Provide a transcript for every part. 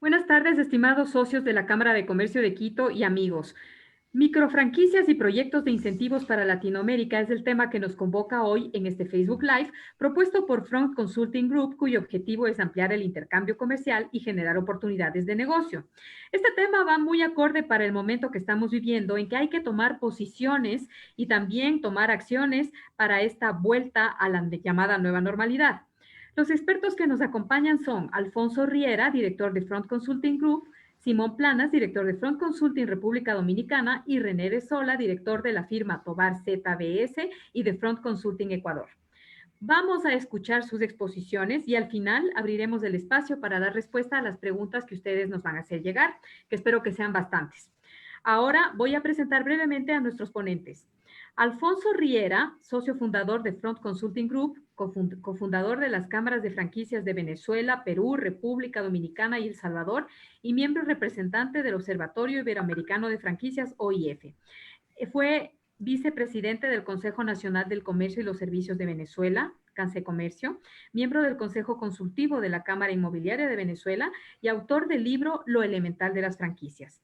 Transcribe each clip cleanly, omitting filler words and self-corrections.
Buenas tardes, estimados socios de la Cámara de Comercio de Quito y amigos. Microfranquicias y proyectos de incentivos para Latinoamérica es el tema que nos convoca hoy en este Facebook Live, propuesto por Front Consulting Group, cuyo objetivo es ampliar el intercambio comercial y generar oportunidades de negocio. Este tema va muy acorde para el momento que estamos viviendo, en que hay que tomar posiciones y también tomar acciones para esta vuelta a la llamada nueva normalidad. Los expertos que nos acompañan son Alfonso Riera, director de Front Consulting Group, Simón Planas, director de Front Consulting República Dominicana, y René de Sola, director de la firma Tobar ZBS y de Front Consulting Ecuador. Vamos a escuchar sus exposiciones y al final abriremos el espacio para dar respuesta a las preguntas que ustedes nos van a hacer llegar, que espero que sean bastantes. Ahora voy a presentar brevemente a nuestros ponentes. Alfonso Riera, socio fundador de Front Consulting Group, cofundador de las cámaras de franquicias de Venezuela, Perú, República Dominicana y El Salvador, y miembro representante del Observatorio Iberoamericano de Franquicias, OIF. Fue vicepresidente del Consejo Nacional del Comercio y los Servicios de Venezuela, Cansecomercio, miembro del Consejo Consultivo de la Cámara Inmobiliaria de Venezuela y autor del libro Lo Elemental de las Franquicias.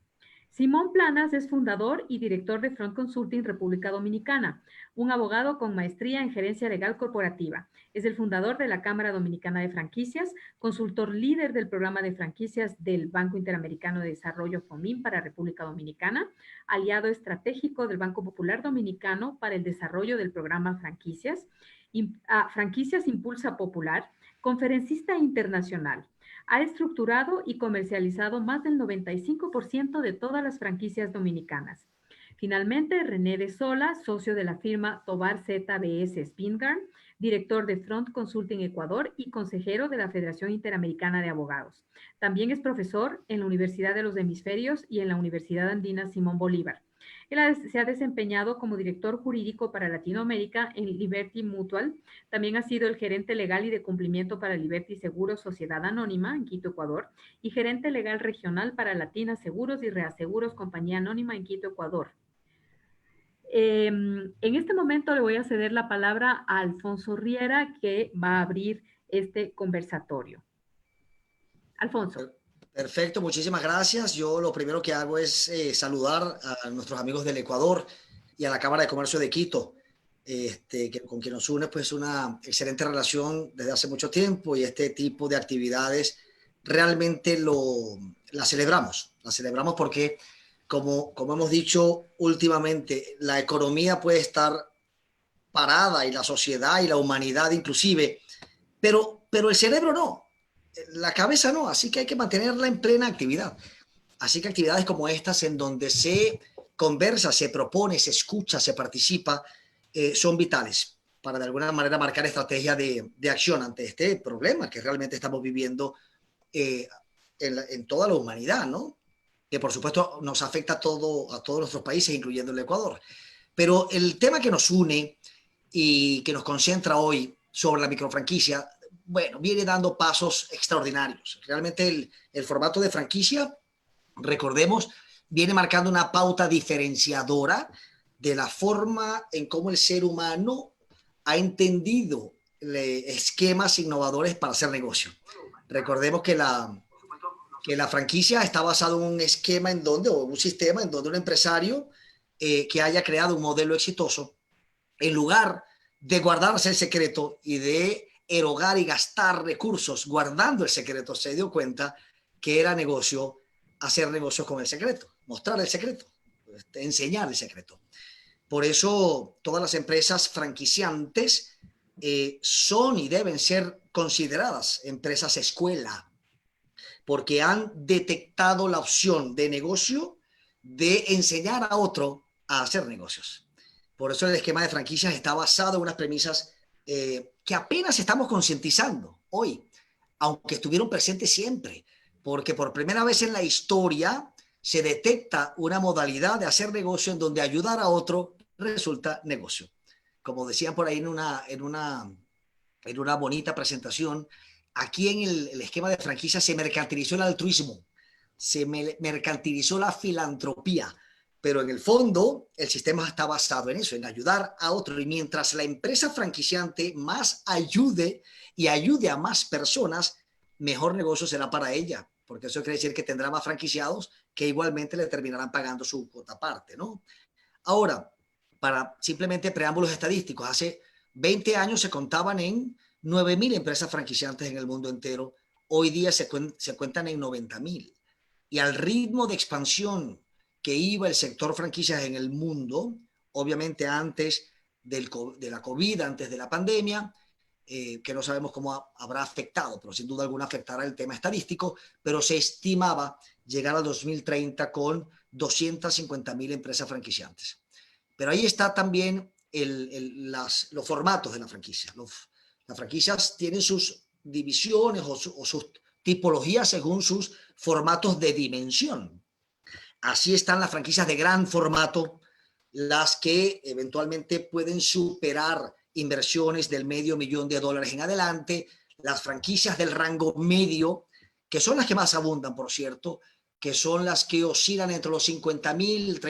Simón Planas es fundador y director de Front Consulting República Dominicana, un abogado con maestría en gerencia legal corporativa. Es el fundador de la Cámara Dominicana de Franquicias, consultor líder del programa de franquicias del Banco Interamericano de Desarrollo FOMIN para República Dominicana, aliado estratégico del Banco Popular Dominicano para el desarrollo del programa Franquicias, Franquicias Impulsa Popular, conferencista internacional. Ha estructurado y comercializado más del 95% de todas las franquicias dominicanas. Finalmente, René de Sola, socio de la firma Tobar ZBS Spingarn, director de Front Consulting Ecuador y consejero de la Federación Interamericana de Abogados. También es profesor en la Universidad de los Hemisferios y en la Universidad Andina Simón Bolívar. Él se ha desempeñado como director jurídico para Latinoamérica en Liberty Mutual. También ha sido el gerente legal y de cumplimiento para Liberty Seguros Sociedad Anónima en Quito, Ecuador, y gerente legal regional para Latina Seguros y Reaseguros Compañía Anónima en Quito, Ecuador. En este momento le voy a ceder la palabra a Alfonso Riera, que va a abrir este conversatorio. Alfonso. Perfecto, muchísimas gracias. Yo lo primero que hago es saludar a nuestros amigos del Ecuador y a la Cámara de Comercio de Quito, con quien nos une pues una excelente relación desde hace mucho tiempo, y este tipo de actividades realmente las celebramos. Las celebramos porque, como hemos dicho últimamente, la economía puede estar parada, y la sociedad y la humanidad inclusive, pero el cerebro no. La cabeza no, así que hay que mantenerla en plena actividad. Así que actividades como estas, en donde se conversa, se propone, se escucha, se participa, son vitales para de alguna manera marcar estrategia de acción ante este problema que realmente estamos viviendo en toda la humanidad, ¿no? Que por supuesto nos afecta a todos nuestros países, incluyendo el Ecuador. Pero el tema que nos une y que nos concentra hoy sobre la microfranquicia, bueno, viene dando pasos extraordinarios. Realmente el formato de franquicia, recordemos, viene marcando una pauta diferenciadora de la forma en cómo el ser humano ha entendido esquemas innovadores para hacer negocio. Recordemos que la franquicia está basada en un esquema o un sistema en donde un empresario que haya creado un modelo exitoso, en lugar de guardarse el secreto y de erogar y gastar recursos guardando el secreto, se dio cuenta que era negocio hacer negocios con el secreto, mostrar el secreto, enseñar el secreto. Por eso todas las empresas franquiciantes son y deben ser consideradas empresas escuela, porque han detectado la opción de negocio de enseñar a otro a hacer negocios. Por eso el esquema de franquicias está basado en unas premisas que apenas estamos concientizando hoy, aunque estuvieron presentes siempre, porque por primera vez en la historia se detecta una modalidad de hacer negocio en donde ayudar a otro resulta negocio. Como decían por ahí en una bonita presentación, aquí en el esquema de franquicia se mercantilizó el altruismo, se mercantilizó la filantropía, pero en el fondo el sistema está basado en eso, en ayudar a otro. Y mientras la empresa franquiciante más ayude y ayude a más personas, mejor negocio será para ella, porque eso quiere decir que tendrá más franquiciados que igualmente le terminarán pagando su cuota parte, ¿no? Ahora, para simplemente preámbulos estadísticos, hace 20 años se contaban en 9.000 empresas franquiciantes en el mundo entero. Hoy día se cuentan en 90.000. Y al ritmo de expansión que iba el sector franquicias en el mundo, obviamente antes de la COVID, antes de la pandemia, que no sabemos cómo habrá afectado, pero sin duda alguna afectará el tema estadístico, pero se estimaba llegar al 2030 con 250.000 empresas franquiciantes. Pero ahí está también los formatos de la franquicia. Las franquicias tienen sus divisiones o sus tipologías según sus formatos de dimensión. Así están las franquicias de gran formato, las que eventualmente pueden superar inversiones del $500,000 en adelante, las franquicias del rango medio, que son las que más abundan, por cierto, que son las que oscilan entre los 50.000,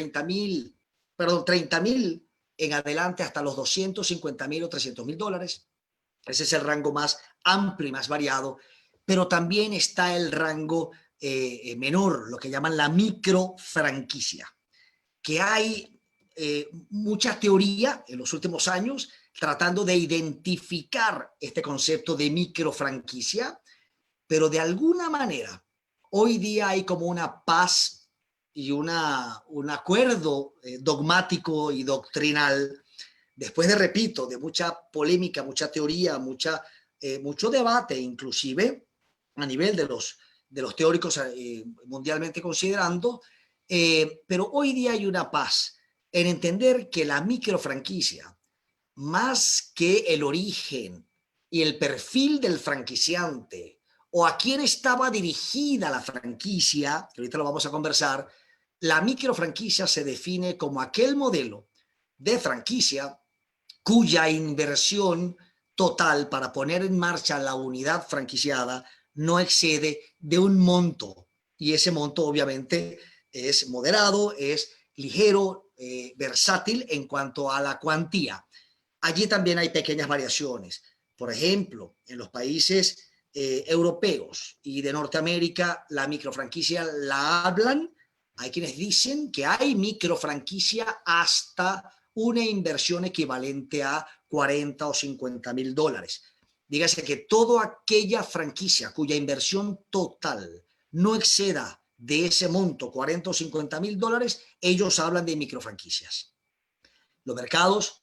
30.000 en adelante hasta los 250.000 o $300,000. Ese es el rango más amplio y más variado, pero también está el rango menor, lo que llaman la micro franquicia, que hay mucha teoría en los últimos años tratando de identificar este concepto de micro franquicia, pero de alguna manera hoy día hay como una paz y un acuerdo dogmático y doctrinal, después de, repito, de mucha polémica, mucha teoría, mucho debate, inclusive a nivel de los teóricos mundialmente considerando, pero hoy día hay una paz en entender que la microfranquicia, más que el origen y el perfil del franquiciante o a quién estaba dirigida la franquicia, que ahorita lo vamos a conversar, la microfranquicia se define como aquel modelo de franquicia cuya inversión total para poner en marcha la unidad franquiciada no excede de un monto, y ese monto obviamente es moderado, es ligero, versátil en cuanto a la cuantía. Allí también hay pequeñas variaciones. Por ejemplo, en los países europeos y de Norteamérica, la microfranquicia la hablan. Hay quienes dicen que hay microfranquicia hasta una inversión equivalente a 40 o 50.000 dólares. Dígase que toda aquella franquicia cuya inversión total no exceda de ese monto, 40 o 50.000 dólares, ellos hablan de microfranquicias. Los mercados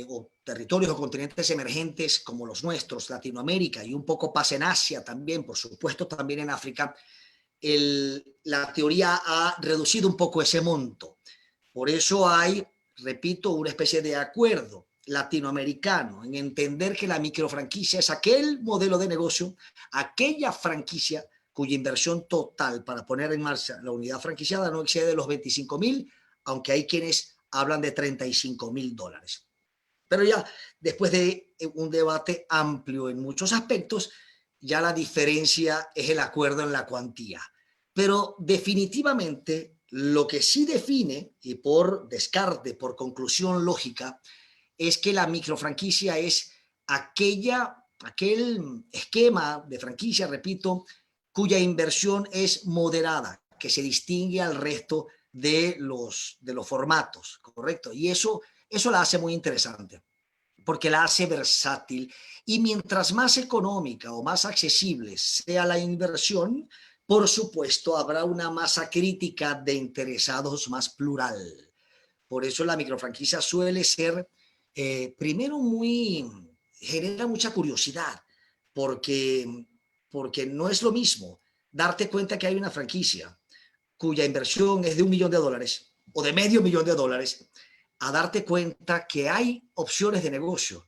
o territorios o continentes emergentes como los nuestros, Latinoamérica y un poco pasa en Asia también, por supuesto también en África, la teoría ha reducido un poco ese monto. Por eso hay, repito, una especie de acuerdo latinoamericano en entender que la microfranquicia es aquel modelo de negocio, aquella franquicia cuya inversión total para poner en marcha la unidad franquiciada no excede de los 25.000, aunque hay quienes hablan de 35.000 dólares. Pero ya después de un debate amplio en muchos aspectos, ya la diferencia es el acuerdo en la cuantía. Pero definitivamente lo que sí define, y por descarte, por conclusión lógica, es que la microfranquicia es aquel esquema de franquicia, repito, cuya inversión es moderada, que se distingue al resto de los formatos, ¿correcto? Y eso la hace muy interesante, porque la hace versátil. Y mientras más económica o más accesible sea la inversión, por supuesto, habrá una masa crítica de interesados más plural. Por eso la microfranquicia suele ser, primero, genera mucha curiosidad, porque no es lo mismo darte cuenta que hay una franquicia cuya inversión es de $1 millón o de $500,000, a darte cuenta que hay opciones de negocio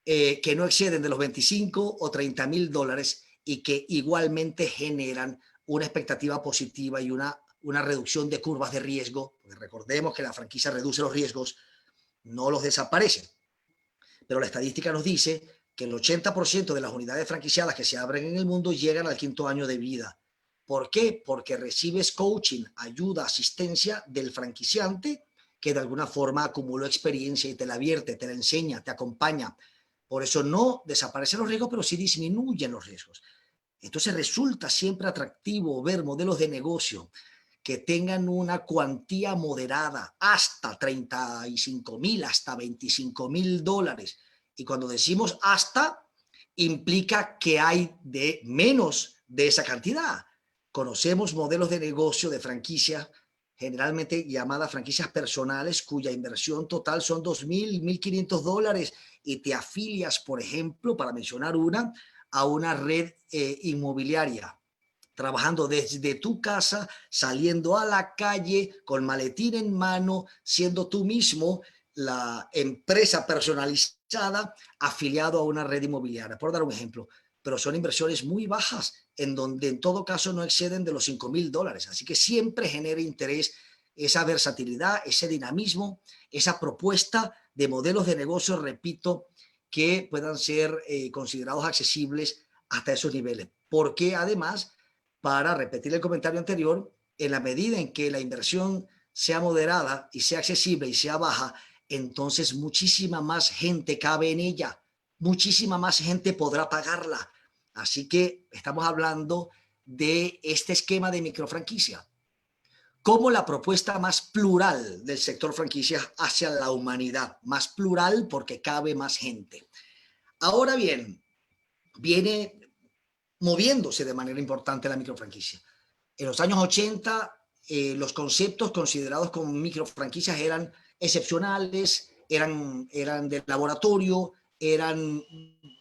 que no exceden de los 25 o 30.000 dólares y que igualmente generan una expectativa positiva y una reducción de curvas de riesgo, porque recordemos que la franquicia reduce los riesgos, no los desaparece. Pero la estadística nos dice que el 80% de las unidades franquiciadas que se abren en el mundo llegan al 5º año de vida. ¿Por qué? Porque recibes coaching, ayuda, asistencia del franquiciante que de alguna forma acumuló experiencia y te la advierte, te la enseña, te acompaña. Por eso no desaparecen los riesgos, pero sí disminuyen los riesgos. Entonces resulta siempre atractivo ver modelos de negocio que tengan una cuantía moderada, hasta 35,000, hasta 25,000 dólares. Y cuando decimos hasta, implica que hay de menos de esa cantidad. Conocemos modelos de negocio de franquicias, generalmente llamadas franquicias personales, cuya inversión total son 2,000, 1,500 dólares y te afilias, por ejemplo, para mencionar a una red inmobiliaria, trabajando desde tu casa, saliendo a la calle con maletín en mano, siendo tú mismo la empresa personalizada afiliado a una red inmobiliaria, por dar un ejemplo. Pero son inversiones muy bajas, en donde en todo caso no exceden de los 5,000 dólares. Así que siempre genera interés esa versatilidad, ese dinamismo, esa propuesta de modelos de negocio, repito, que puedan ser considerados accesibles hasta esos niveles. Porque además, para repetir el comentario anterior, en la medida en que la inversión sea moderada y sea accesible y sea baja, entonces muchísima más gente cabe en ella, muchísima más gente podrá pagarla. Así que estamos hablando de este esquema de microfranquicia como la propuesta más plural del sector franquicias hacia la humanidad, más plural porque cabe más gente. Ahora bien, viene moviéndose de manera importante la microfranquicia. En los años 80, los conceptos considerados como microfranquicias eran excepcionales, eran de laboratorio, eran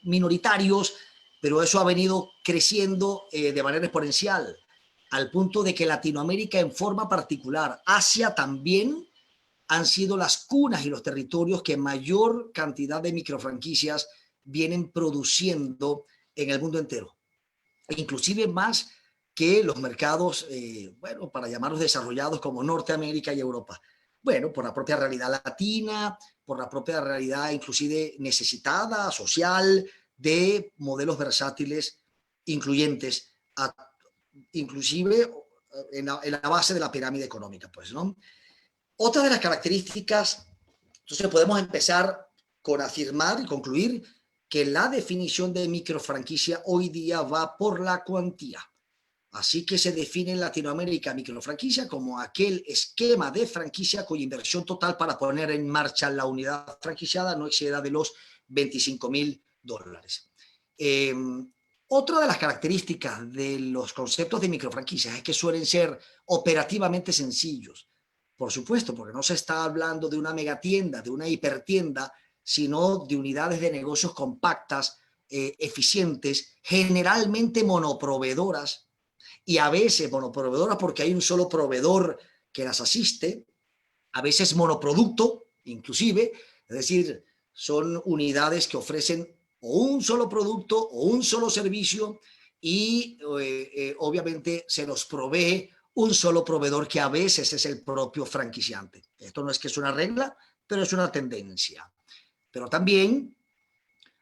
minoritarios, pero eso ha venido creciendo de manera exponencial, al punto de que Latinoamérica en forma particular, Asia también, han sido las cunas y los territorios que mayor cantidad de microfranquicias vienen produciendo en el mundo entero, inclusive más que los mercados, bueno, para llamarlos desarrollados como Norteamérica y Europa. Bueno, por la propia realidad latina, por la propia realidad inclusive necesitada, social, de modelos versátiles, incluyentes, inclusive en la base de la pirámide económica, pues, ¿no? Otra de las características, entonces podemos empezar con afirmar y concluir que la definición de microfranquicia hoy día va por la cuantía. Así que se define en Latinoamérica microfranquicia como aquel esquema de franquicia cuya inversión total para poner en marcha la unidad franquiciada no exceda de los 25,000 dólares. Otra de las características de los conceptos de microfranquicias es que suelen ser operativamente sencillos. Por supuesto, porque no se está hablando de una megatienda, de una hipertienda, sino de unidades de negocios compactas, eficientes, generalmente monoproveedoras, y a veces monoproveedoras porque hay un solo proveedor que las asiste, a veces monoproducto, inclusive, es decir, son unidades que ofrecen o un solo producto o un solo servicio y obviamente se los provee un solo proveedor que a veces es el propio franquiciante. Esto no es que es una regla, pero es una tendencia. Pero también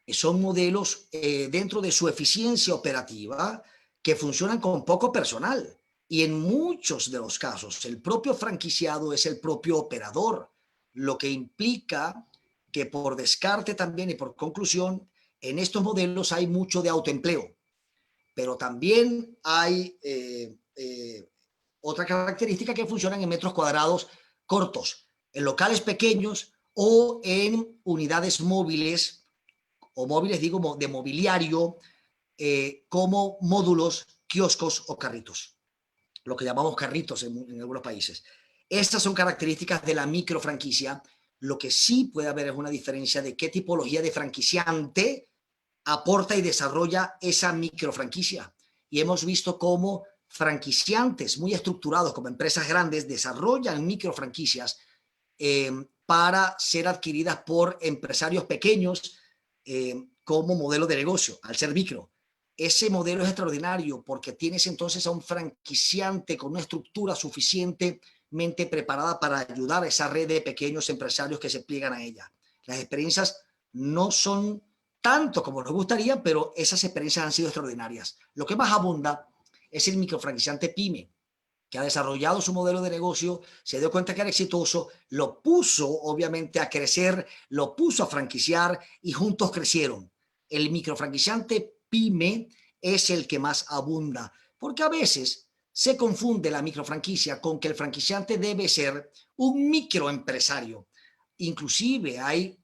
son modelos dentro de su eficiencia operativa que funcionan con poco personal. Y en muchos de los casos, el propio franquiciado es el propio operador, lo que implica que por descarte también y por conclusión, en estos modelos hay mucho de autoempleo, pero también hay otra característica que funcionan en metros cuadrados cortos, en locales pequeños o en unidades móviles, o móviles digo de mobiliario, como módulos, kioscos o carritos, lo que llamamos carritos en algunos países. Estas son características de la microfranquicia. Lo que sí puede haber es una diferencia de qué tipología de franquiciante aporta y desarrolla esa microfranquicia. Y hemos visto cómo franquiciantes muy estructurados como empresas grandes desarrollan microfranquicias para ser adquiridas por empresarios pequeños como modelo de negocio, al ser micro. Ese modelo es extraordinario porque tienes entonces a un franquiciante con una estructura suficientemente preparada para ayudar a esa red de pequeños empresarios que se pliegan a ella. Las experiencias no son tanto como nos gustaría, pero esas experiencias han sido extraordinarias. Lo que más abunda es el microfranquiciante pyme, que ha desarrollado su modelo de negocio, se dio cuenta que era exitoso, lo puso obviamente a crecer, lo puso a franquiciar y juntos crecieron. El microfranquiciante pyme es el que más abunda, porque a veces se confunde la microfranquicia con que el franquiciante debe ser un microempresario. Inclusive hay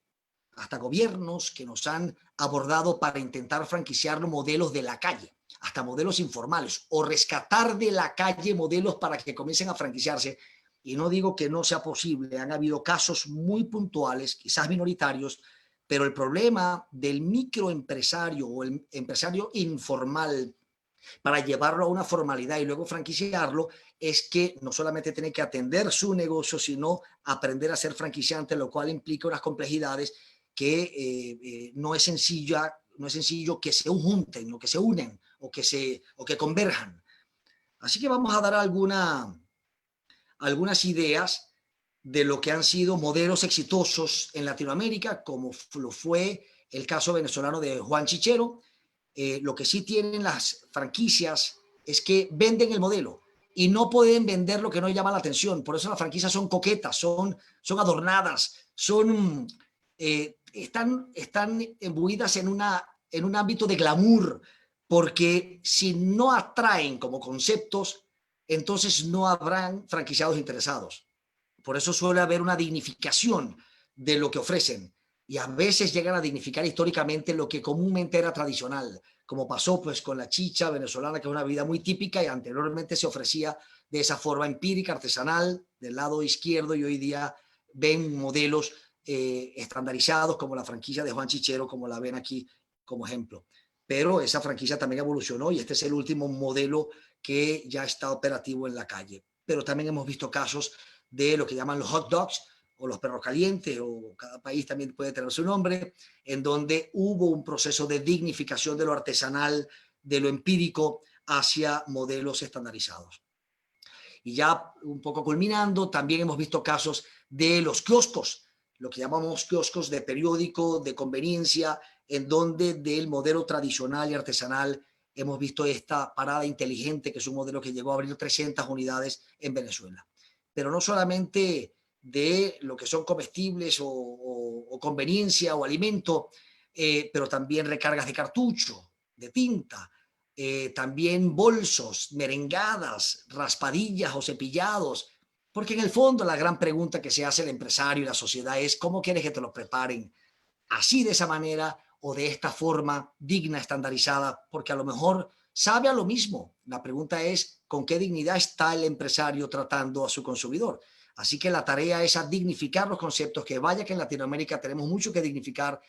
hasta gobiernos que nos han abordado para intentar franquiciar modelos de la calle, hasta modelos informales, o rescatar de la calle modelos para que comiencen a franquiciarse. Y no digo que no sea posible, han habido casos muy puntuales, quizás minoritarios, pero el problema del microempresario o el empresario informal para llevarlo a una formalidad y luego franquiciarlo es que no solamente tiene que atender su negocio, sino aprender a ser franquiciante, lo cual implica unas complejidades que no es sencillo que se junten o que se unen o que converjan. Así que vamos a dar algunas ideas de lo que han sido modelos exitosos en Latinoamérica, como lo fue el caso venezolano de Juan Chichero. Lo que sí tienen las franquicias es que venden el modelo y no pueden vender lo que no llama la atención. Por eso las franquicias son coquetas, son adornadas, están imbuidas en un ámbito de glamour, porque si no atraen como conceptos, entonces no habrán franquiciados interesados. Por eso suele haber una dignificación de lo que ofrecen y a veces llegan a dignificar históricamente lo que comúnmente era tradicional, como pasó pues con la chicha venezolana, que es una bebida muy típica y anteriormente se ofrecía de esa forma empírica, artesanal, del lado izquierdo, y hoy día ven modelos estandarizados como la franquicia de Juan Chichero, como la ven aquí como ejemplo. Pero esa franquicia también evolucionó y este es el último modelo que ya está operativo en la calle. Pero también hemos visto casos de lo que llaman los hot dogs o los perros calientes, o cada país también puede tener su nombre, en donde hubo un proceso de dignificación de lo artesanal, de lo empírico, hacia modelos estandarizados. Y ya un poco culminando, también hemos visto casos de los kioscos, lo que llamamos kioscos de periódico, de conveniencia, en donde del modelo tradicional y artesanal hemos visto esta parada inteligente, que es un modelo que llegó a abrir 300 unidades en Venezuela. Pero no solamente de lo que son comestibles o conveniencia o alimento, pero también recargas de cartucho, de tinta, también bolsos, merengadas, raspadillas o cepillados, porque en el fondo la gran pregunta que se hace el empresario y la sociedad es ¿cómo quieres que te lo preparen? Así, de esa manera o de esta forma digna, estandarizada, porque a lo mejor sabe a lo mismo. La pregunta es ¿con qué dignidad está el empresario tratando a su consumidor? Así que la tarea es a dignificar los conceptos, que vaya que en Latinoamérica tenemos mucho que dignificar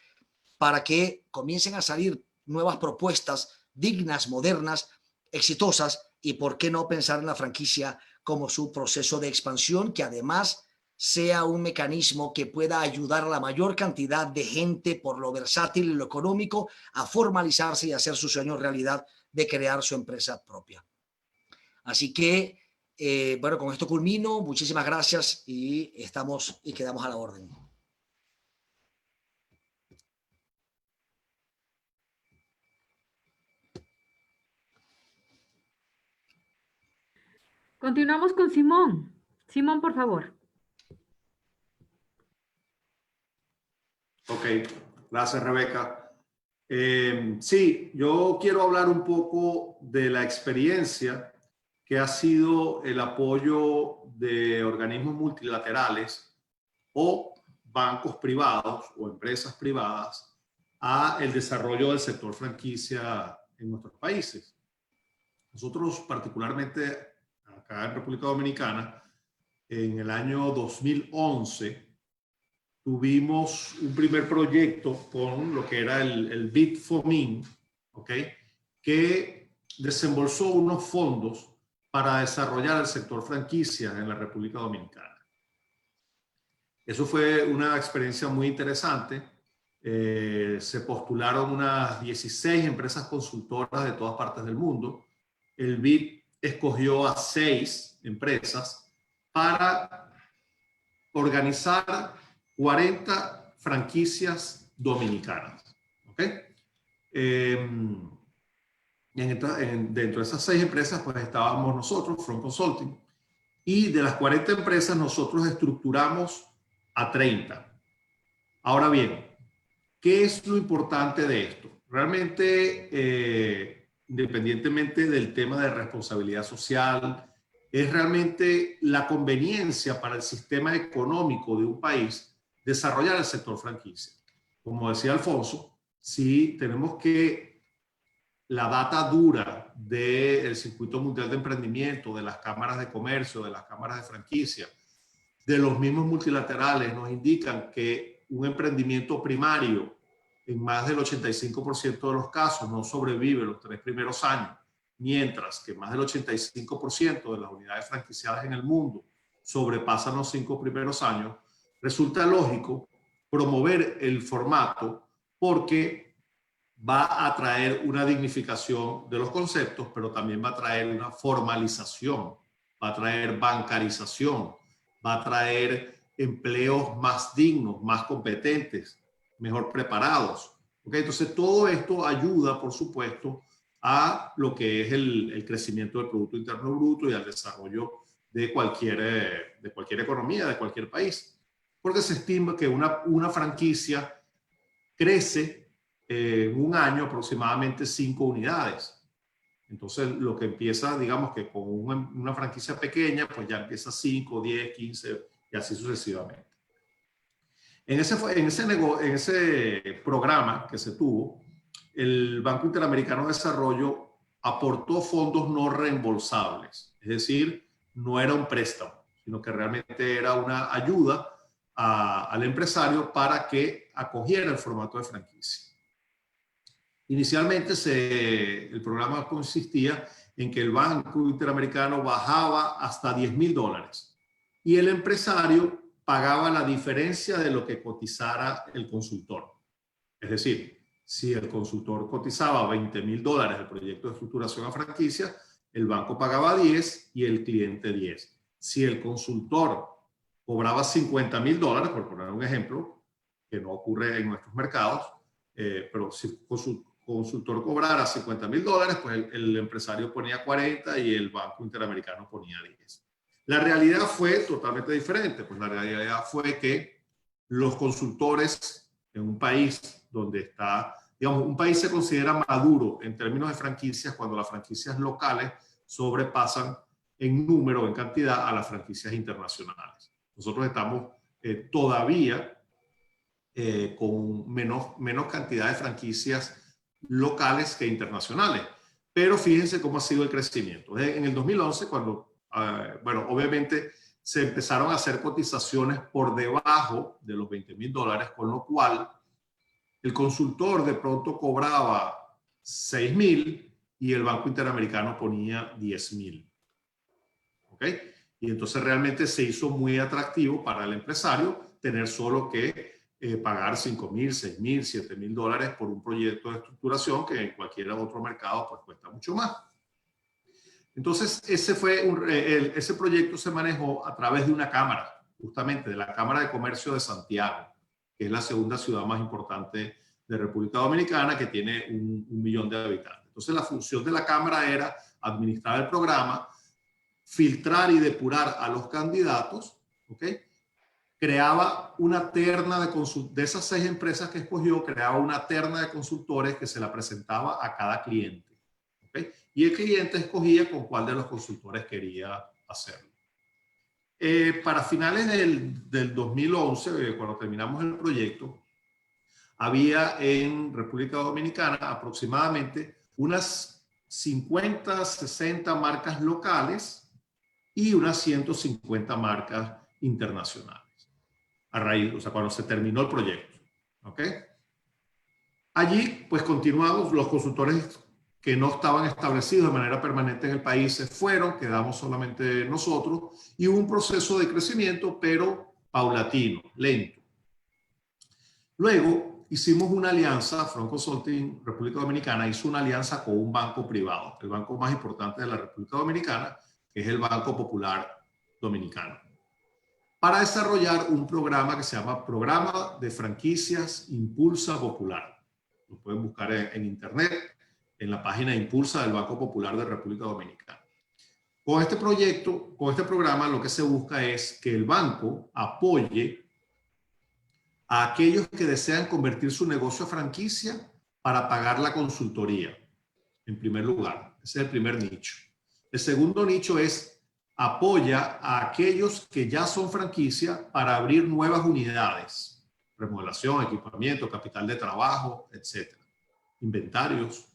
para que comiencen a salir nuevas propuestas dignas, modernas, exitosas, y por qué no pensar en la franquicia como su proceso de expansión, que además sea un mecanismo que pueda ayudar a la mayor cantidad de gente, por lo versátil y lo económico, a formalizarse y hacer su sueño realidad de crear su empresa propia. Así que, bueno, con esto culmino. Muchísimas gracias y quedamos a la orden. Continuamos con Simón. Simón, por favor. Ok, gracias, Rebeca. Sí, yo quiero hablar un poco de la experiencia que ha sido el apoyo de organismos multilaterales o bancos privados o empresas privadas a el desarrollo del sector franquicia en nuestros países. Nosotros, particularmente acá en República Dominicana, en el año 2011, tuvimos un primer proyecto con lo que era el Bit4Me, ¿ok?, que desembolsó unos fondos para desarrollar el sector franquicia en la República Dominicana. Eso fue una experiencia muy interesante. Se postularon unas 16 empresas consultoras de todas partes del mundo. El BID escogió a 6 empresas para organizar 40 franquicias dominicanas. ¿Ok? Dentro de esas 6 empresas pues estábamos nosotros, Front Consulting, y de las 40 empresas nosotros estructuramos a 30. Ahora bien, ¿qué es lo importante de esto? Realmente independientemente del tema de responsabilidad social, es realmente la conveniencia para el sistema económico de un país desarrollar el sector franquicia. Como decía Alfonso, si tenemos que la data dura del Circuito Mundial de Emprendimiento, de las cámaras de comercio, de las cámaras de franquicia, de los mismos multilaterales, nos indican que un emprendimiento primario en más del 85% de los casos no sobrevive los 3 primeros años, mientras que más del 85% de las unidades franquiciadas en el mundo sobrepasan los 5 primeros años, resulta lógico promover el formato porque va a traer una dignificación de los conceptos, pero también va a traer una formalización, va a traer bancarización, va a traer empleos más dignos, más competentes, mejor preparados. ¿Okay? Entonces, todo esto ayuda, por supuesto, a lo que es el crecimiento del Producto Interno Bruto y al desarrollo de cualquier economía, de cualquier país. Porque se estima que una franquicia crece en un año aproximadamente 5 unidades. Entonces, lo que empieza, digamos que con una franquicia pequeña, pues ya empieza 5, 10, 15 y así sucesivamente. En ese programa que se tuvo, el Banco Interamericano de Desarrollo aportó fondos no reembolsables, es decir, no era un préstamo, sino que realmente era una ayuda al empresario para que acogiera el formato de franquicia. Inicialmente el programa consistía en que el Banco Interamericano bajaba hasta $10,000 y el empresario pagaba la diferencia de lo que cotizara el consultor. Es decir, si el consultor cotizaba $20,000 el proyecto de estructuración a franquicia, el banco pagaba 10 y el cliente 10. Si el consultor cobraba $50,000, por poner un ejemplo, que no ocurre en nuestros mercados, pero si el consultor cobrara $50,000, pues el empresario ponía 40 y el Banco Interamericano ponía 10. La realidad fue totalmente diferente, pues la realidad fue que los consultores en un país donde está, digamos, un país se considera maduro en términos de franquicias cuando las franquicias locales sobrepasan en número, en cantidad, a las franquicias internacionales. Nosotros estamos todavía con menos cantidad de franquicias locales que internacionales. Pero fíjense cómo ha sido el crecimiento. En el 2011, cuando, bueno, obviamente se empezaron a hacer cotizaciones por debajo de los $20,000, con lo cual el consultor de pronto cobraba $6,000 y el Banco Interamericano ponía $10,000. ¿Ok? Y entonces realmente se hizo muy atractivo para el empresario tener solo que pagar $5,000, $6,000, $7,000 por un proyecto de estructuración que en cualquier otro mercado pues cuesta mucho más. Entonces ese proyecto se manejó a través de una cámara, justamente de la Cámara de Comercio de Santiago, que es la segunda ciudad más importante de República Dominicana, que tiene 1,000,000 de habitantes. Entonces la función de la cámara era administrar el programa, filtrar y depurar a los candidatos, ¿ok? Creaba una terna de esas 6 empresas que escogió, creaba una terna de consultores que se la presentaba a cada cliente. ¿Okay? Y el cliente escogía con cuál de los consultores quería hacerlo. Para finales del 2011, cuando terminamos el proyecto, había en República Dominicana aproximadamente unas 50, 60 marcas locales y unas 150 marcas internacionales. A raíz, o sea, cuando se terminó el proyecto. ¿Ok? Allí, pues continuamos, los consultores que no estaban establecidos de manera permanente en el país se fueron, quedamos solamente nosotros, y hubo un proceso de crecimiento, pero paulatino, lento. Luego hicimos una alianza, Front Consulting República Dominicana hizo una alianza con un banco privado, el banco más importante de la República Dominicana, que es el Banco Popular Dominicano, para desarrollar un programa que se llama Programa de Franquicias Impulsa Popular. Lo pueden buscar en internet, en la página Impulsa del Banco Popular de República Dominicana. Con este proyecto, con este programa, lo que se busca es que el banco apoye a aquellos que desean convertir su negocio a franquicia para pagar la consultoría. en primer lugar. Ese es el primer nicho. El segundo nicho es apoya a aquellos que ya son franquicia para abrir nuevas unidades, remodelación, equipamiento, capital de trabajo, etcétera, inventarios.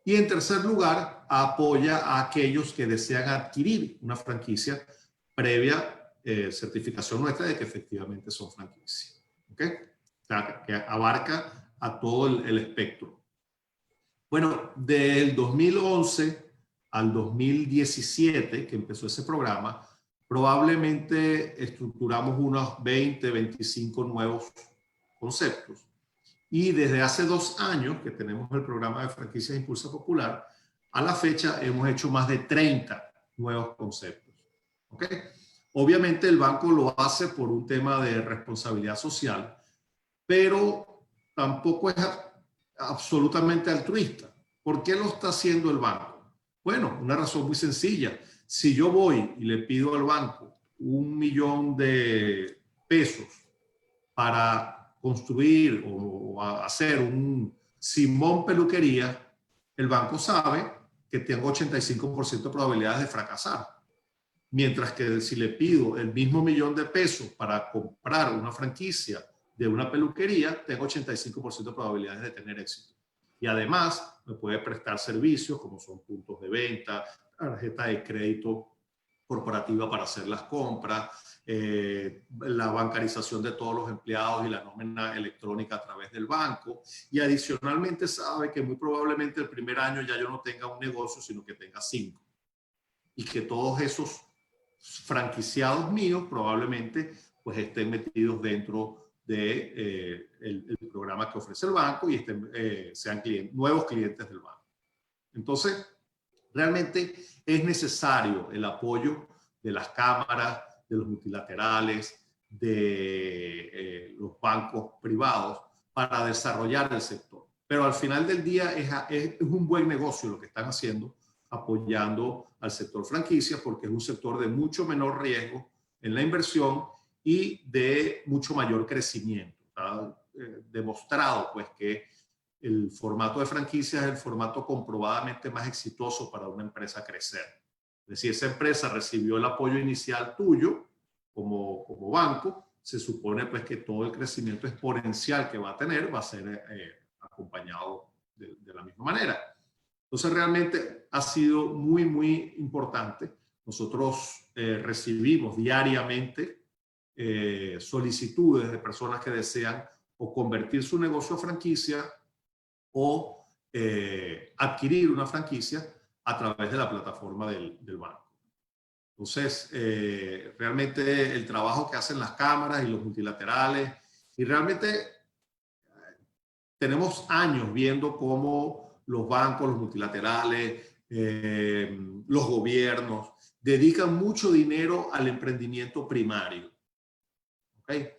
Y en tercer lugar, apoya a aquellos que desean adquirir una franquicia previa certificación nuestra de que efectivamente son franquicias. ¿Ok? O sea, que abarca a todo el espectro. Bueno, del 2011 al 2017, que empezó ese programa, probablemente estructuramos unos 20, 25 nuevos conceptos. Y desde hace 2 años que tenemos el programa de franquicias Impulsa Popular, a la fecha hemos hecho más de 30 nuevos conceptos. ¿Ok? Obviamente el banco lo hace por un tema de responsabilidad social, pero tampoco es absolutamente altruista. ¿Por qué lo está haciendo el banco? Bueno, una razón muy sencilla. Si yo voy y le pido al banco 1 millón de pesos para construir o hacer un Simón Peluquería, el banco sabe que tengo 85% de probabilidades de fracasar. Mientras que si le pido el mismo 1 millón de pesos para comprar una franquicia de una peluquería, tengo 85% de probabilidades de tener éxito. Y además me puede prestar servicios como son puntos de venta, tarjeta de crédito corporativa para hacer las compras, la bancarización de todos los empleados y la nómina electrónica a través del banco. Y adicionalmente sabe que muy probablemente el primer año ya yo no tenga un negocio, sino que tenga 5. Y que todos esos franquiciados míos probablemente pues estén metidos dentro de el programa que ofrece el banco y sean nuevos clientes del banco. Entonces, realmente es necesario el apoyo de las cámaras, de los multilaterales, de los bancos privados para desarrollar el sector. Pero al final del día es un buen negocio lo que están haciendo, apoyando al sector franquicia, porque es un sector de mucho menor riesgo en la inversión y de mucho mayor crecimiento. Está demostrado pues que el formato de franquicia es el formato comprobadamente más exitoso para una empresa crecer. Es decir, esa empresa recibió el apoyo inicial tuyo como banco, se supone pues que todo el crecimiento exponencial que va a tener va a ser acompañado de la misma manera. Entonces realmente ha sido muy, muy importante. Nosotros recibimos diariamente solicitudes de personas que desean o convertir su negocio a franquicia o adquirir una franquicia a través de la plataforma del banco. Entonces, realmente el trabajo que hacen las cámaras y los multilaterales, y realmente tenemos años viendo cómo los bancos, los multilaterales, los gobiernos dedican mucho dinero al emprendimiento primario. ¿Okay?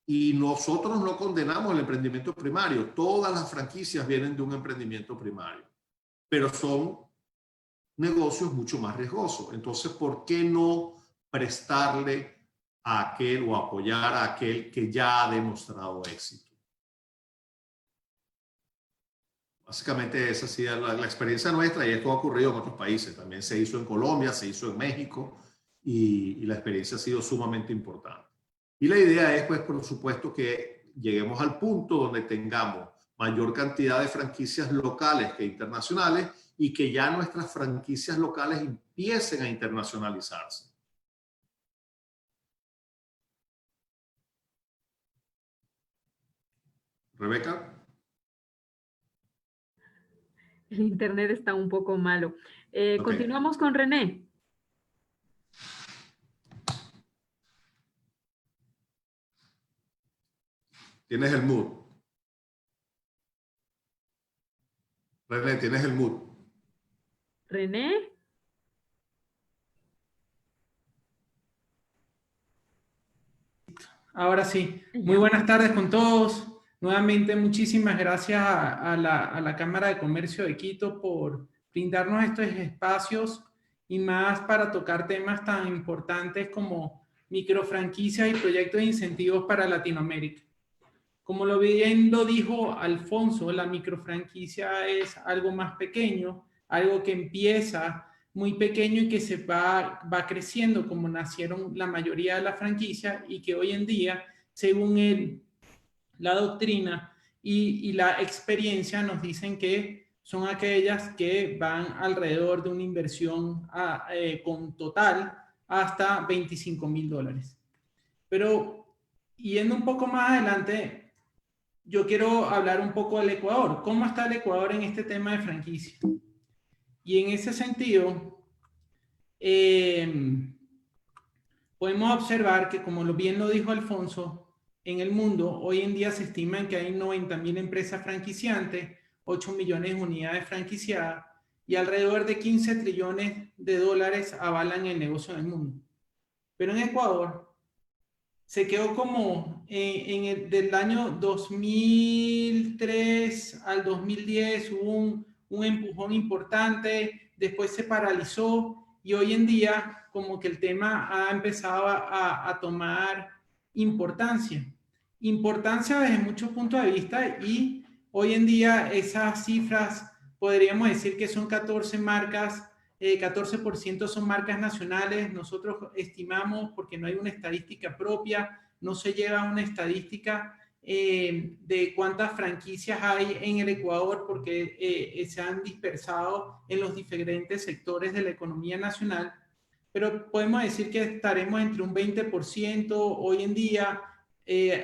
Y nosotros no condenamos el emprendimiento primario. Todas las franquicias vienen de un emprendimiento primario, pero son negocios mucho más riesgosos. Entonces, ¿por qué no prestarle a aquel o apoyar a aquel que ya ha demostrado éxito? Básicamente esa ha sido la experiencia nuestra, y esto ha ocurrido en otros países. También se hizo en Colombia, se hizo en México, y la experiencia ha sido sumamente importante. Y la idea es, pues, por supuesto, que lleguemos al punto donde tengamos mayor cantidad de franquicias locales que internacionales y que ya nuestras franquicias locales empiecen a internacionalizarse. Rebeca. El internet está un poco malo. Okay. Continuamos con René. Tienes el mood. René, tienes el mood. René. Ahora sí. Muy buenas tardes con todos. Nuevamente, muchísimas gracias a la Cámara de Comercio de Quito por brindarnos estos espacios y más para tocar temas tan importantes como microfranquicias y proyectos de incentivos para Latinoamérica. Como bien lo dijo Alfonso, la microfranquicia es algo más pequeño, algo que empieza muy pequeño y que se va creciendo como nacieron la mayoría de las franquicias, y que hoy en día, según la doctrina y la experiencia, nos dicen que son aquellas que van alrededor de una inversión con total hasta $25,000. Pero yendo un poco más adelante, yo quiero hablar un poco del Ecuador. ¿Cómo está el Ecuador en este tema de franquicia? Y en ese sentido, podemos observar que, como bien lo dijo Alfonso, en el mundo hoy en día se estima que hay 90.000 empresas franquiciantes, 8 millones de unidades franquiciadas y alrededor de 15 trillones de dólares avalan el negocio en el mundo. Pero en Ecuador se quedó como del año 2003 al 2010 hubo un empujón importante, después se paralizó y hoy en día como que el tema ha empezado a tomar importancia desde muchos puntos de vista, y hoy en día esas cifras podríamos decir que son 14 marcas, 14% son marcas nacionales. Nosotros estimamos, porque no hay una estadística propia, no se lleva una estadística de cuántas franquicias hay en el Ecuador, porque se han dispersado en los diferentes sectores de la economía nacional, pero podemos decir que estaremos entre un 20% hoy en día,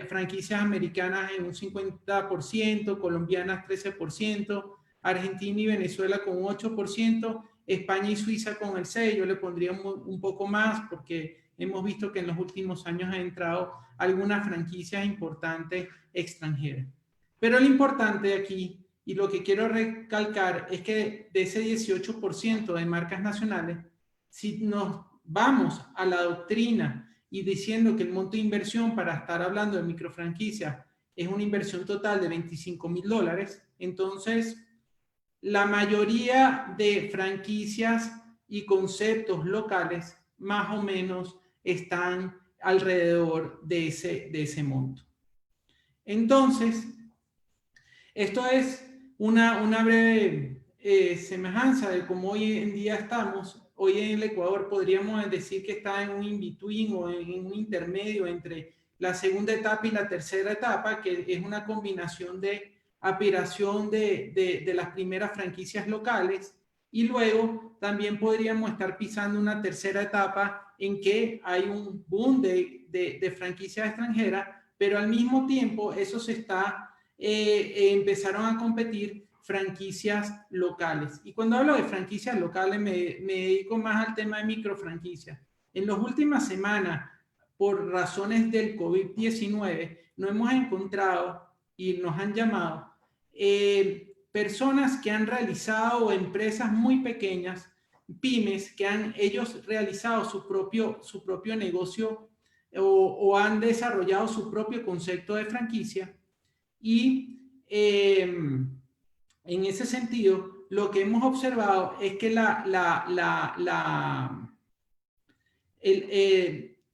franquicias americanas en un 50%, colombianas 13%, Argentina y Venezuela con un 8%, España y Suiza con el 6%. Yo le pondría un poco más porque hemos visto que en los últimos años han entrado algunas franquicias importantes extranjeras. Pero lo importante aquí, y lo que quiero recalcar, es que de ese 18% de marcas nacionales, si nos vamos a la doctrina y diciendo que el monto de inversión para estar hablando de microfranquicias es una inversión total de $25,000, entonces la mayoría de franquicias y conceptos locales más o menos están alrededor de ese monto. Entonces, esto es una breve semejanza de cómo hoy en día estamos. Hoy en el Ecuador podríamos decir que está en un in-between o en un intermedio entre la segunda etapa y la tercera etapa, que es una combinación de aspiración de las primeras franquicias locales, y luego también podríamos estar pisando una tercera etapa en que hay un boom de franquicias extranjeras, pero al mismo tiempo eso se está, empezaron a competir franquicias locales. Y cuando hablo de franquicias locales me dedico más al tema de microfranquicias. En las últimas semanas, por razones del COVID-19, nos hemos encontrado y nos han llamado personas que han realizado, o empresas muy pequeñas, pymes, que han ellos realizado su propio negocio o han desarrollado su propio concepto de franquicia. Y en ese sentido, lo que hemos observado es que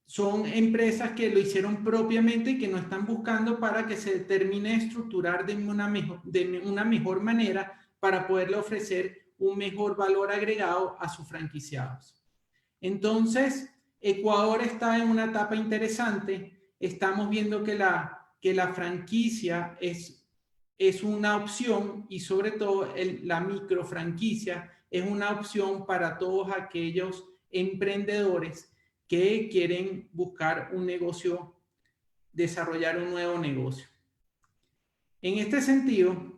son empresas que lo hicieron propiamente y que no están buscando para que se termine de estructurar de una mejor manera para poderle ofrecer un mejor valor agregado a sus franquiciados. Entonces, Ecuador está en una etapa interesante. Estamos viendo que la franquicia es una opción, y sobre todo la microfranquicia es una opción para todos aquellos emprendedores que quieren buscar un negocio, desarrollar un nuevo negocio. En este sentido,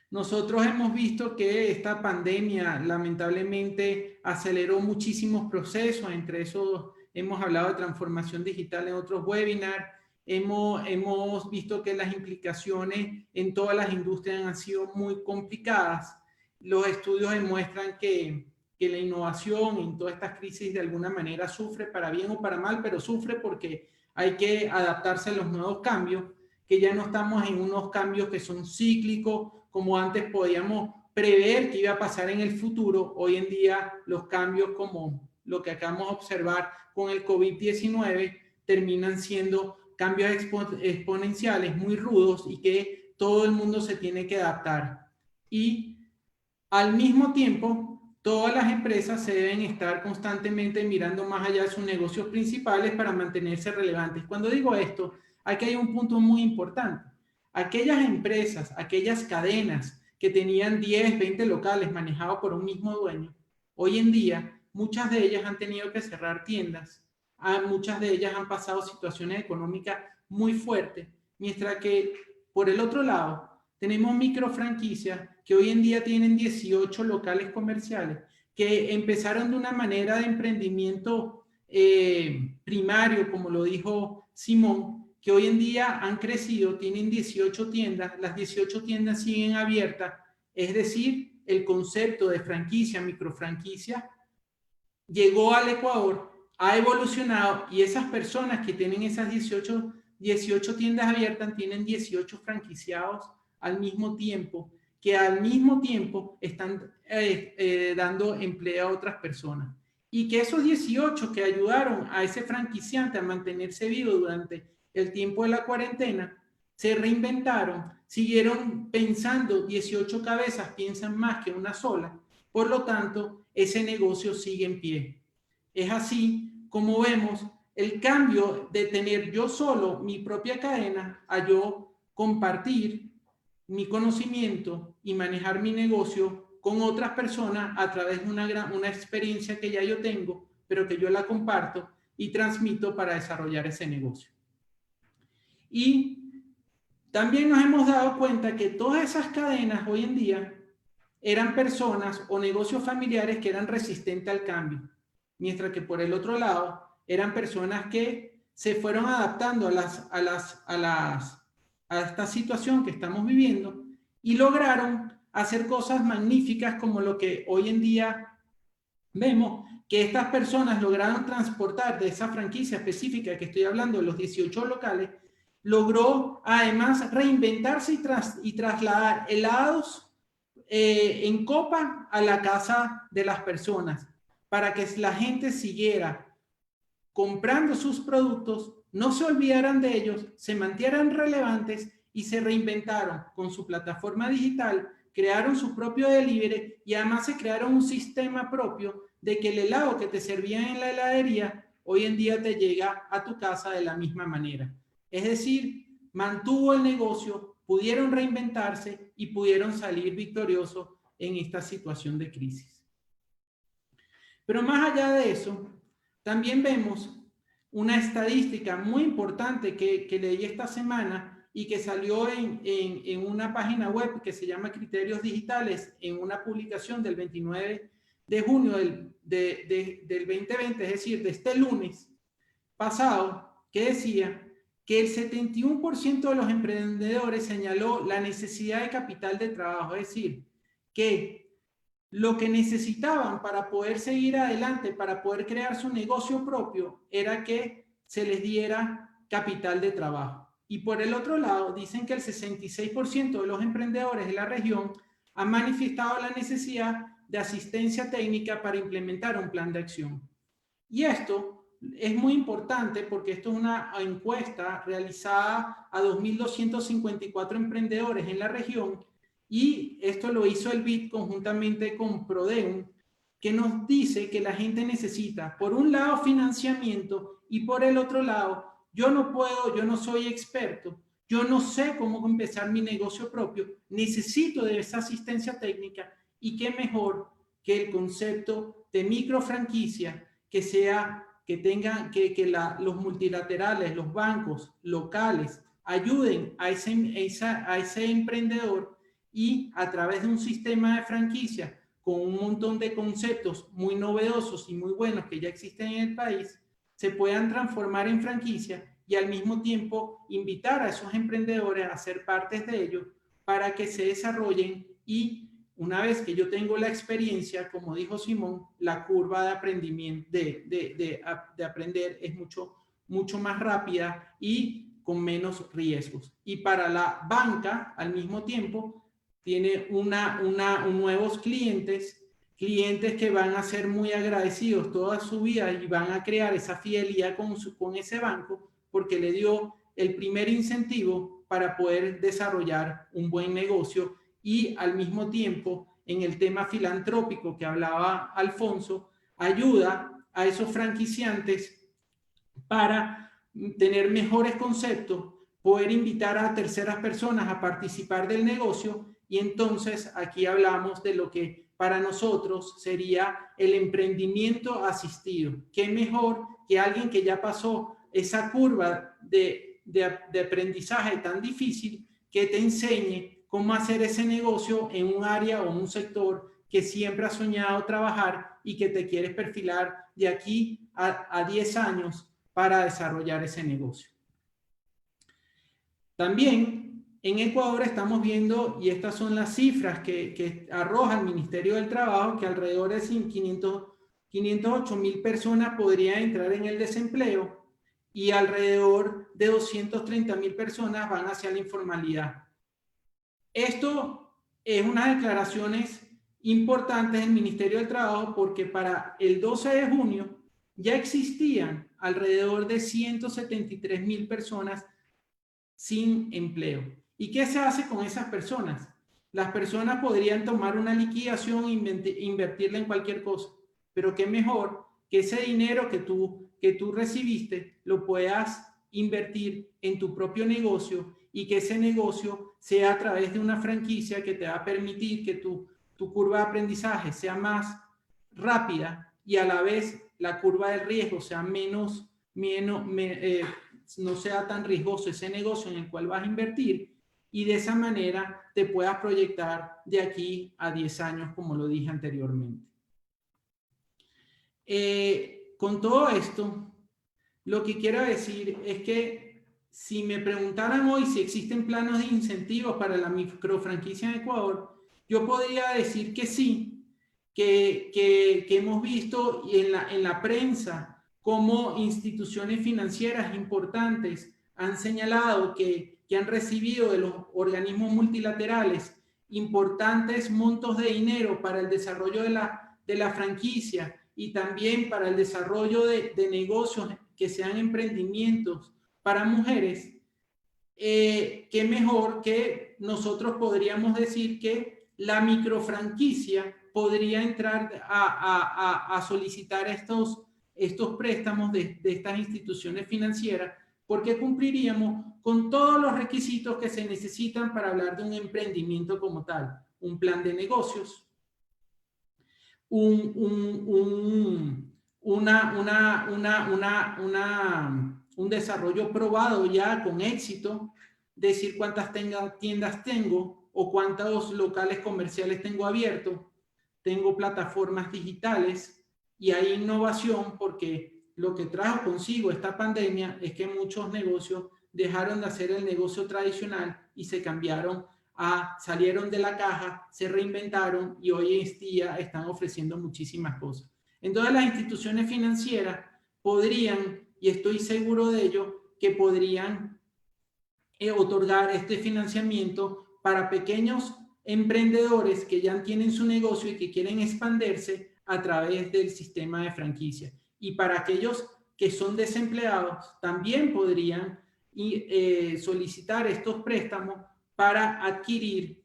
nosotros hemos visto que esta pandemia lamentablemente aceleró muchísimos procesos. Entre esos hemos hablado de transformación digital en otros webinars. Hemos visto que las implicaciones en todas las industrias han sido muy complicadas. Los estudios demuestran que la innovación en todas estas crisis de alguna manera sufre, para bien o para mal, pero sufre porque hay que adaptarse a los nuevos cambios, que ya no estamos en unos cambios que son cíclicos, como antes podíamos prever que iba a pasar en el futuro. Hoy en día los cambios, como lo que acabamos de observar con el COVID-19, terminan siendo cambios exponenciales muy rudos y que todo el mundo se tiene que adaptar. Y al mismo tiempo, todas las empresas se deben estar constantemente mirando más allá de sus negocios principales para mantenerse relevantes. Cuando digo esto, aquí hay un punto muy importante. Aquellas empresas, aquellas cadenas que tenían 10, 20 locales manejados por un mismo dueño, hoy en día muchas de ellas han tenido que cerrar tiendas, muchas de ellas han pasado situaciones económicas muy fuertes, mientras que por el otro lado tenemos microfranquicias que hoy en día tienen 18 locales comerciales que empezaron de una manera de emprendimiento primario, como lo dijo Simón, que hoy en día han crecido, tienen 18 tiendas, las 18 tiendas siguen abiertas, es decir, el concepto de franquicia, microfranquicia, llegó al Ecuador, ha evolucionado y esas personas que tienen esas 18 tiendas abiertas tienen 18 franquiciados al mismo tiempo, que al mismo tiempo están dando empleo a otras personas. Y que esos 18 que ayudaron a ese franquiciante a mantenerse vivo durante el tiempo de la cuarentena, se reinventaron, siguieron pensando, 18 cabezas piensan más que una sola, por lo tanto, ese negocio sigue en pie. Es así como vemos el cambio de tener yo solo mi propia cadena a yo compartir mi conocimiento y manejar mi negocio con otras personas a través de una experiencia que ya yo tengo, pero que yo la comparto y transmito para desarrollar ese negocio. Y también nos hemos dado cuenta que todas esas cadenas hoy en día eran personas o negocios familiares que eran resistentes al cambio, mientras que por el otro lado eran personas que se fueron adaptando a esta situación que estamos viviendo y lograron hacer cosas magníficas como lo que hoy en día vemos, que estas personas lograron transportar de esa franquicia específica que estoy hablando, de los 18 locales, logró además reinventarse y trasladar helados en copa a la casa de las personas para que la gente siguiera comprando sus productos, no se olvidaran de ellos, se mantuvieran relevantes y se reinventaron con su plataforma digital, crearon su propio delivery y además se crearon un sistema propio de que el helado que te servían en la heladería hoy en día te llega a tu casa de la misma manera. Es decir, mantuvo el negocio, pudieron reinventarse y pudieron salir victoriosos en esta situación de crisis. Pero más allá de eso, también vemos una estadística muy importante que leí esta semana y que salió en una página web que se llama Criterios Digitales, en una publicación del 29 de junio del 2020, es decir, de este lunes pasado, que decía que el 71% de los emprendedores señaló la necesidad de capital de trabajo, es decir, que lo que necesitaban para poder seguir adelante, para poder crear su negocio propio, era que se les diera capital de trabajo. Y por el otro lado, dicen que el 66% de los emprendedores de la región han manifestado la necesidad de asistencia técnica para implementar un plan de acción. Y esto es muy importante porque esto es una encuesta realizada a 2.254 emprendedores en la región y esto lo hizo el BID conjuntamente con Prodeum, que nos dice que la gente necesita, por un lado, financiamiento y por el otro lado, yo no soy experto, yo no sé cómo empezar mi negocio propio, necesito de esa asistencia técnica y qué mejor que el concepto de microfranquicia los multilaterales, los bancos locales ayuden a ese emprendedor y a través de un sistema de franquicia con un montón de conceptos muy novedosos y muy buenos que ya existen en el país, se puedan transformar en franquicia y al mismo tiempo invitar a esos emprendedores a ser partes de ello para que se desarrollen y una vez que yo tengo la experiencia, como dijo Simón, la curva de aprendimiento, de aprender es mucho más rápida y con menos riesgos. Y para la banca, al mismo tiempo, tiene nuevos clientes que van a ser muy agradecidos toda su vida y van a crear esa fidelidad con ese banco porque le dio el primer incentivo para poder desarrollar un buen negocio y al mismo tiempo, en el tema filantrópico que hablaba Alfonso, ayuda a esos franquiciantes para tener mejores conceptos, poder invitar a terceras personas a participar del negocio, y entonces aquí hablamos de lo que para nosotros sería el emprendimiento asistido. ¿Qué mejor que alguien que ya pasó esa curva de aprendizaje tan difícil, que te enseñe cómo hacer ese negocio en un área o un sector que siempre has soñado trabajar y que te quieres perfilar de aquí a 10 años para desarrollar ese negocio? También en Ecuador estamos viendo, y estas son las cifras que arroja el Ministerio del Trabajo, que alrededor de 508.000 personas podrían entrar en el desempleo y alrededor de 230.000 personas van hacia la informalidad. Esto es unas declaraciones importantes del Ministerio del Trabajo, porque para el 12 de junio ya existían alrededor de 173.000 personas sin empleo. ¿Y qué se hace con esas personas? Las personas podrían tomar una liquidación e invertirla en cualquier cosa, pero qué mejor que ese dinero que tú recibiste lo puedas invertir en tu propio negocio, y que ese negocio sea a través de una franquicia que te va a permitir que tu curva de aprendizaje sea más rápida, y a la vez la curva de riesgo sea no sea tan riesgoso ese negocio en el cual vas a invertir, y de esa manera te puedas proyectar de aquí a 10 años, como lo dije anteriormente. Con todo esto, lo que quiero decir es que si me preguntaran hoy si existen planes de incentivos para la microfranquicia en Ecuador, yo podría decir que sí, que hemos visto en la prensa cómo instituciones financieras importantes han señalado que han recibido de los organismos multilaterales importantes montos de dinero para el desarrollo de la franquicia, y también para el desarrollo de negocios que sean emprendimientos para mujeres. Qué mejor que nosotros podríamos decir que la microfranquicia podría entrar a solicitar estos préstamos de estas instituciones financieras, porque cumpliríamos con todos los requisitos que se necesitan para hablar de un emprendimiento como tal: un plan de negocios, un desarrollo probado ya con éxito, decir cuántas tiendas tengo o cuántos locales comerciales tengo abiertos, tengo plataformas digitales, y hay innovación, porque lo que trajo consigo esta pandemia es que muchos negocios dejaron de hacer el negocio tradicional y se cambiaron salieron de la caja, se reinventaron, y hoy en día están ofreciendo muchísimas cosas. Entonces las instituciones financieras podrían, y estoy seguro de ello, que podrían otorgar este financiamiento para pequeños emprendedores que ya tienen su negocio y que quieren expandirse a través del sistema de franquicia. Y para aquellos que son desempleados, también podrían solicitar estos préstamos para adquirir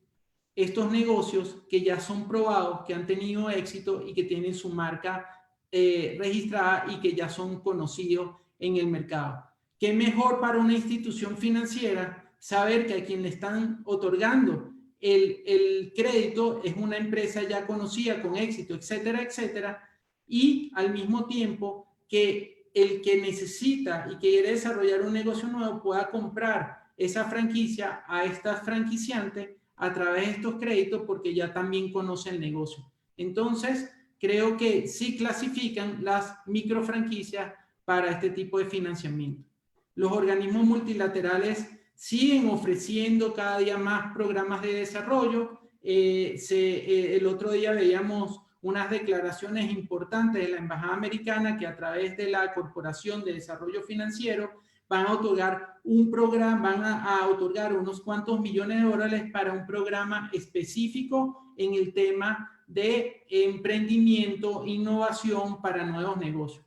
estos negocios que ya son probados, que han tenido éxito y que tienen su marca registrada y que ya son conocidos en el mercado. ¿Qué mejor para una institución financiera saber que a quien le están otorgando el crédito es una empresa ya conocida, con éxito, etcétera, etcétera, y al mismo tiempo que el que necesita y que quiere desarrollar un negocio nuevo pueda comprar esa franquicia a estas franquiciantes a través de estos créditos, porque ya también conoce el negocio? Entonces, creo que sí clasifican las microfranquicias para este tipo de financiamiento. Los organismos multilaterales siguen ofreciendo cada día más programas de desarrollo. El otro día veíamos unas declaraciones importantes de la Embajada Americana, que a través de la Corporación de Desarrollo Financiero van a otorgar un programa, van a otorgar unos cuantos millones de dólares para un programa específico en el tema de emprendimiento, innovación para nuevos negocios.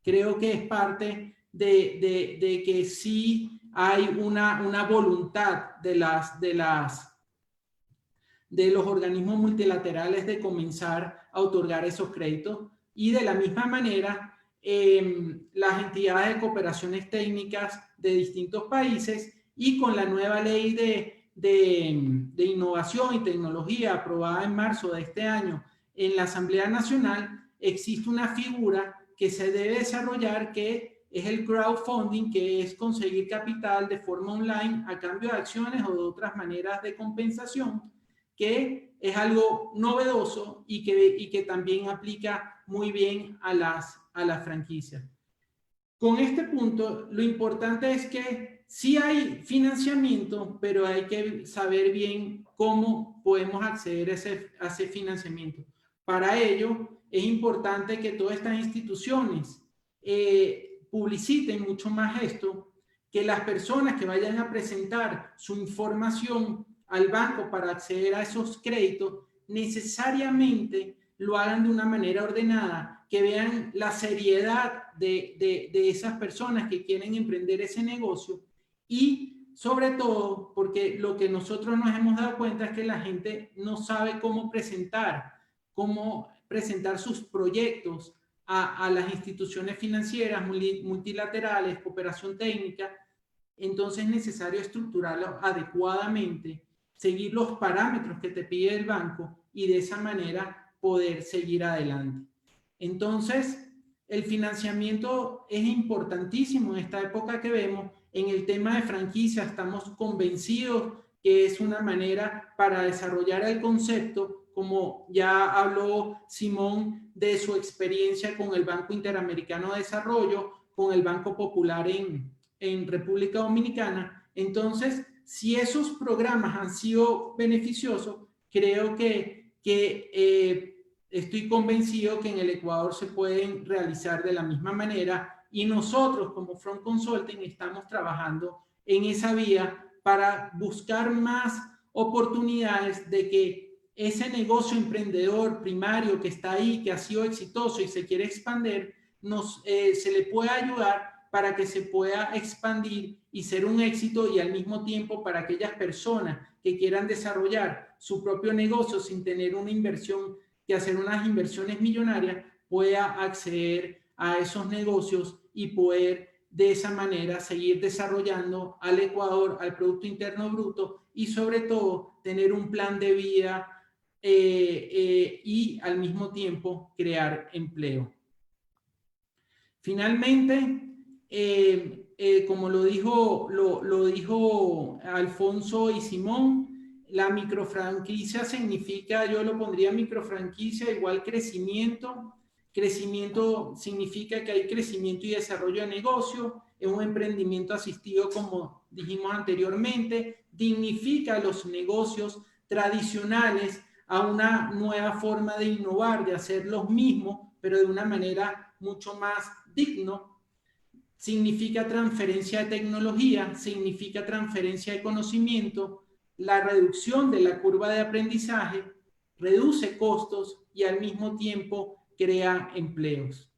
Creo que es parte de que sí hay una voluntad de los organismos multilaterales de comenzar a otorgar esos créditos, y de la misma manera las entidades de cooperaciones técnicas de distintos países, y con la nueva ley de innovación y tecnología aprobada en marzo de este año en la Asamblea Nacional, existe una figura que se debe desarrollar, que es el crowdfunding, que es conseguir capital de forma online a cambio de acciones o de otras maneras de compensación, que es algo novedoso y que también aplica muy bien a las franquicias. Con este punto, lo importante es que sí hay financiamiento, pero hay que saber bien cómo podemos acceder a ese financiamiento. Para ello, es importante que todas estas instituciones publiciten mucho más esto, que las personas que vayan a presentar su información al banco para acceder a esos créditos necesariamente lo hagan de una manera ordenada, que vean la seriedad de esas personas que quieren emprender ese negocio, y sobre todo porque lo que nosotros nos hemos dado cuenta es que la gente no sabe cómo presentar sus proyectos a las instituciones financieras multilaterales, cooperación técnica. Entonces es necesario estructurarlo adecuadamente, seguir los parámetros que te pide el banco y de esa manera poder seguir adelante. Entonces, el financiamiento es importantísimo en esta época que vemos. En el tema de franquicia estamos convencidos que es una manera para desarrollar el concepto, como ya habló Simón de su experiencia con el Banco Interamericano de Desarrollo, con el Banco Popular en República Dominicana. Entonces, si esos programas han sido beneficiosos, creo que estoy convencido que en el Ecuador se pueden realizar de la misma manera, y nosotros como Front Consulting estamos trabajando en esa vía para buscar más oportunidades de que ese negocio emprendedor primario que está ahí, que ha sido exitoso y se quiere expandir, se le pueda ayudar para que se pueda expandir y ser un éxito, y al mismo tiempo para aquellas personas que quieran desarrollar su propio negocio sin tener una inversión, que hacer unas inversiones millonarias, pueda acceder a esos negocios y poder de esa manera seguir desarrollando al Ecuador, al Producto Interno Bruto, y sobre todo tener un plan de vida y al mismo tiempo crear empleo. Finalmente, como lo dijo Alfonso y Simón, la microfranquicia significa, yo lo pondría microfranquicia igual crecimiento. Crecimiento significa que hay crecimiento y desarrollo de negocio, es un emprendimiento asistido, como dijimos anteriormente, dignifica los negocios tradicionales a una nueva forma de innovar, de hacer los mismos, pero de una manera mucho más digno. Significa transferencia de tecnología, significa transferencia de conocimiento, la reducción de la curva de aprendizaje, reduce costos y al mismo tiempo crea empleos.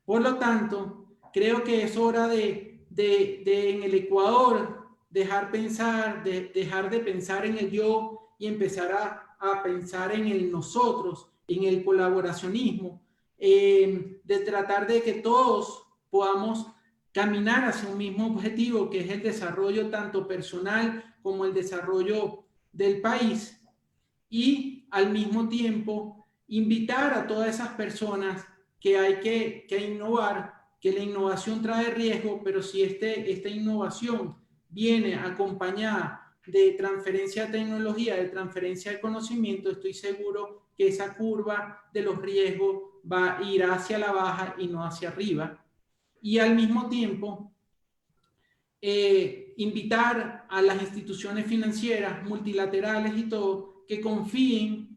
Por lo tanto, creo que es hora de en el Ecuador dejar de pensar en el yo y empezar a pensar en el nosotros, en el colaboracionismo, de tratar de que todos podamos caminar hacia un mismo objetivo, que es el desarrollo tanto personal como el desarrollo del país, y al mismo tiempo invitar a todas esas personas que hay que innovar, que la innovación trae riesgo, pero si esta innovación viene acompañada de transferencia de tecnología, de transferencia de conocimiento, estoy seguro que esa curva de los riesgos va a ir hacia la baja y no hacia arriba. Y al mismo tiempo, invitar a las instituciones financieras, multilaterales y todo, que confíen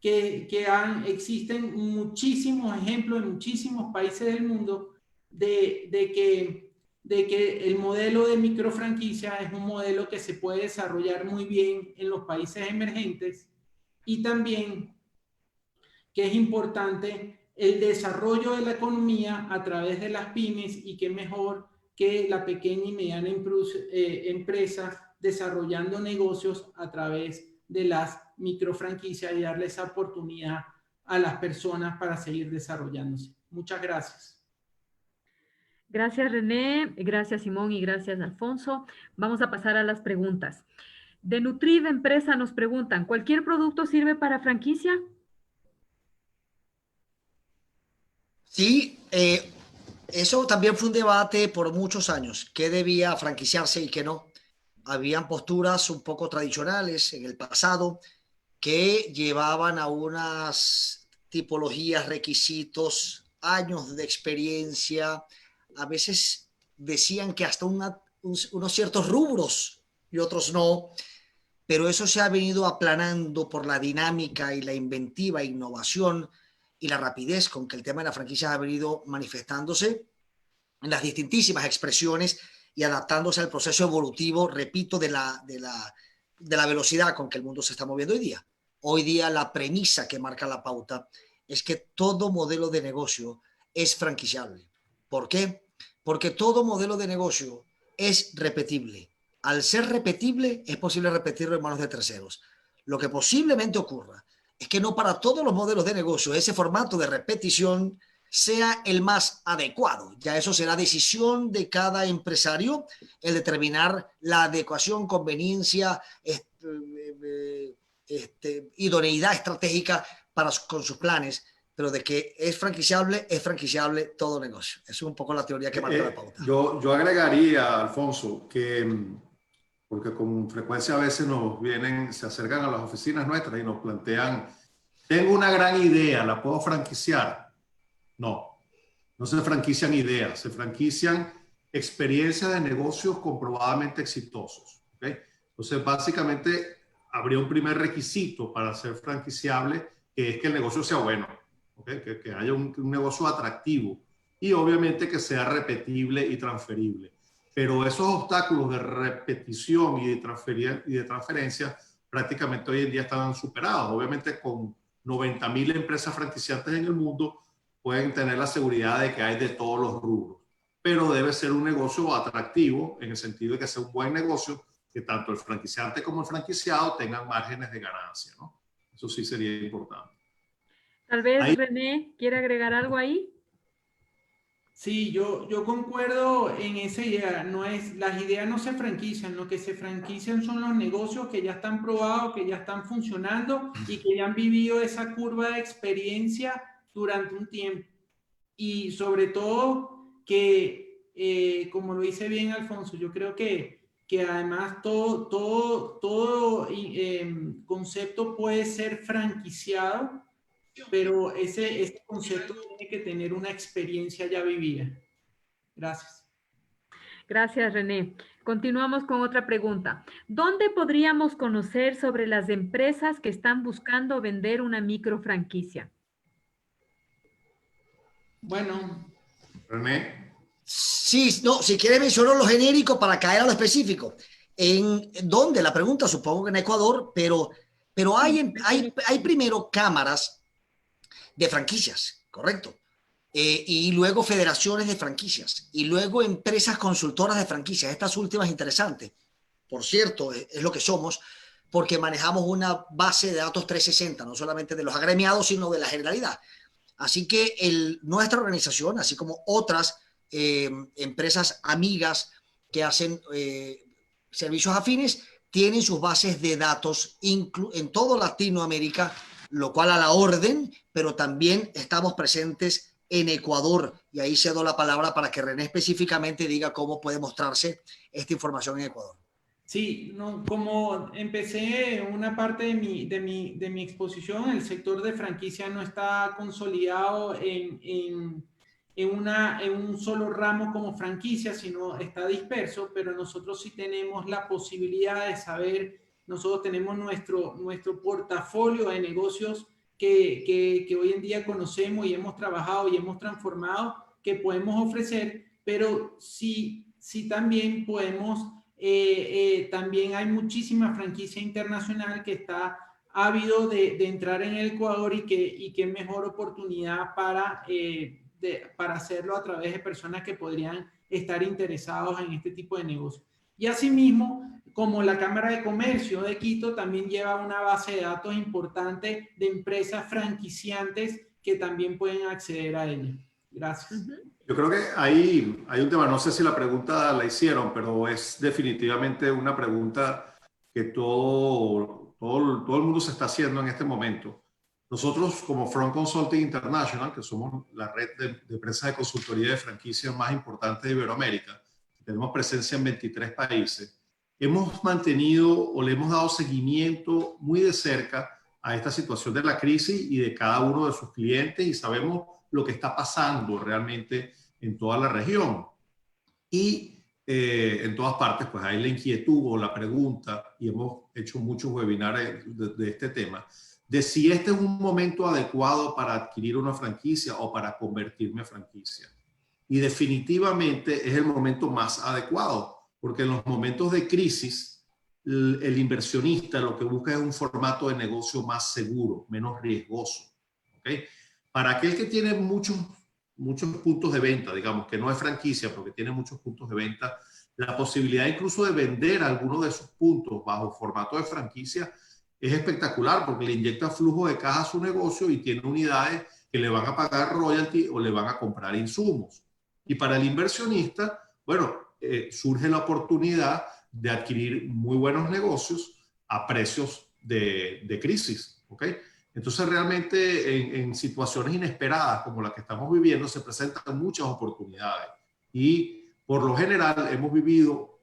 existen muchísimos ejemplos en muchísimos países del mundo de que el modelo de microfranquicia es un modelo que se puede desarrollar muy bien en los países emergentes, y también que es importante el desarrollo de la economía a través de las pymes, y qué mejor que la pequeña y mediana empresa desarrollando negocios a través de las microfranquicias y darle esa oportunidad a las personas para seguir desarrollándose. Muchas gracias. Gracias, René. Gracias, Simón, y gracias, Alfonso. Vamos a pasar a las preguntas. De Nutriv Empresa nos preguntan, ¿cualquier producto sirve para franquicia? Sí, eso también fue un debate por muchos años, qué debía franquiciarse y qué no. Habían posturas un poco tradicionales en el pasado que llevaban a unas tipologías, requisitos, años de experiencia. A veces decían que hasta unos ciertos rubros y otros no, pero eso se ha venido aplanando por la dinámica y la inventiva, innovación y la rapidez con que el tema de la franquicia ha venido manifestándose en las distintísimas expresiones y adaptándose al proceso evolutivo, repito, de la velocidad con que el mundo se está moviendo hoy día. Hoy día la premisa que marca la pauta es que todo modelo de negocio es franquiciable. ¿Por qué? Porque todo modelo de negocio es repetible. Al ser repetible, es posible repetirlo en manos de terceros. Lo que posiblemente ocurra es que no para todos los modelos de negocio ese formato de repetición sea el más adecuado. Ya eso será decisión de cada empresario el determinar la adecuación, conveniencia, idoneidad estratégica con sus planes, pero de que es franquiciable todo negocio. Esa es un poco la teoría que marca la pauta. Yo agregaría, Alfonso, que porque con frecuencia a veces se acercan a las oficinas nuestras y nos plantean, tengo una gran idea, ¿la puedo franquiciar? No se franquician ideas, se franquician experiencias de negocios comprobadamente exitosos. ¿Okay? Entonces, básicamente, habría un primer requisito para ser franquiciable, que es que el negocio sea bueno, ¿okay? que haya un negocio atractivo y obviamente que sea repetible y transferible. Pero esos obstáculos de repetición y de transferencia prácticamente hoy en día están superados. Obviamente con 90.000 empresas franquiciantes en el mundo pueden tener la seguridad de que hay de todos los rubros. Pero debe ser un negocio atractivo en el sentido de que sea un buen negocio, que tanto el franquiciante como el franquiciado tengan márgenes de ganancia, ¿no? Eso sí sería importante. Tal vez René quiere agregar algo ahí. Sí, yo concuerdo en esa idea. Las ideas no se franquician, lo que se franquician son los negocios que ya están probados, que ya están funcionando y que ya han vivido esa curva de experiencia durante un tiempo. Y sobre todo que, como lo dice bien Alfonso, yo creo que además todo concepto puede ser franquiciado, pero ese concepto tiene que tener una experiencia ya vivida. Gracias. Gracias, René. Continuamos con otra pregunta. ¿Dónde podríamos conocer sobre las empresas que están buscando vender una microfranquicia? Bueno. René. Sí, no, si quiere mencionar lo genérico para caer a lo específico. ¿En dónde? La pregunta, supongo que en Ecuador, pero hay primero cámaras de franquicias, correcto. Y luego federaciones de franquicias y luego empresas consultoras de franquicias. Estas últimas interesantes. Por cierto, es lo que somos, porque manejamos una base de datos 360, no solamente de los agremiados, sino de la generalidad. Así que nuestra organización, así como otras empresas amigas que hacen servicios afines, tienen sus bases de datos en toda Latinoamérica, lo cual a la orden, pero también estamos presentes en Ecuador. Y ahí cedo la palabra para que René específicamente diga cómo puede mostrarse esta información en Ecuador. Sí, no, como empecé una parte de mi exposición, el sector de franquicia no está consolidado en un solo ramo como franquicia, sino está disperso, pero nosotros sí tenemos la posibilidad de saber, nosotros tenemos nuestro portafolio de negocios que hoy en día conocemos y hemos trabajado y hemos transformado, que podemos ofrecer, pero sí también podemos... también hay muchísima franquicia internacional que está ávido de entrar en el Ecuador y que mejor oportunidad para hacerlo a través de personas que podrían estar interesados en este tipo de negocio. Y asimismo, como la Cámara de Comercio de Quito también lleva una base de datos importante de empresas franquiciantes que también pueden acceder a ella. Gracias. Yo creo que hay un tema, no sé si la pregunta la hicieron, pero es definitivamente una pregunta que todo el mundo se está haciendo en este momento. Nosotros, como Front Consulting International, que somos la red de empresas de consultoría de franquicias más importante de Iberoamérica, tenemos presencia en 23 países, hemos mantenido o le hemos dado seguimiento muy de cerca a esta situación de la crisis y de cada uno de sus clientes, y sabemos lo que está pasando realmente en toda la región. Y en todas partes pues hay la inquietud o la pregunta, y hemos hecho muchos webinars de este tema, de si este es un momento adecuado para adquirir una franquicia o para convertirme a franquicia. Y definitivamente es el momento más adecuado, porque en los momentos de crisis el inversionista lo que busca es un formato de negocio más seguro, menos riesgoso. ¿Okay? Para aquel que tiene muchos puntos de venta, digamos que no es franquicia porque tiene muchos puntos de venta, la posibilidad incluso de vender algunos de sus puntos bajo formato de franquicia es espectacular, porque le inyecta flujo de caja a su negocio y tiene unidades que le van a pagar royalty o le van a comprar insumos. Y para el inversionista, bueno, surge la oportunidad de adquirir muy buenos negocios a precios de crisis, ¿ok? Entonces realmente en situaciones inesperadas como la que estamos viviendo se presentan muchas oportunidades, y por lo general hemos vivido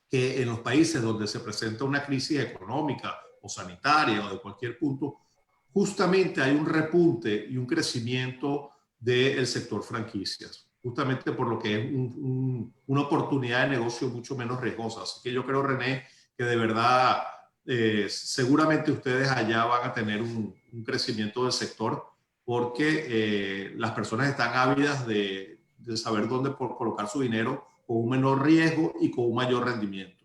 que en los países donde se presenta una crisis económica o sanitaria o de cualquier punto, justamente hay un repunte y un crecimiento del sector franquicias, justamente por lo que es una oportunidad de negocio mucho menos riesgosa. Así que yo creo, René, que de verdad seguramente ustedes allá van a tener un crecimiento del sector, porque las personas están ávidas de saber dónde colocar su dinero con un menor riesgo y con un mayor rendimiento.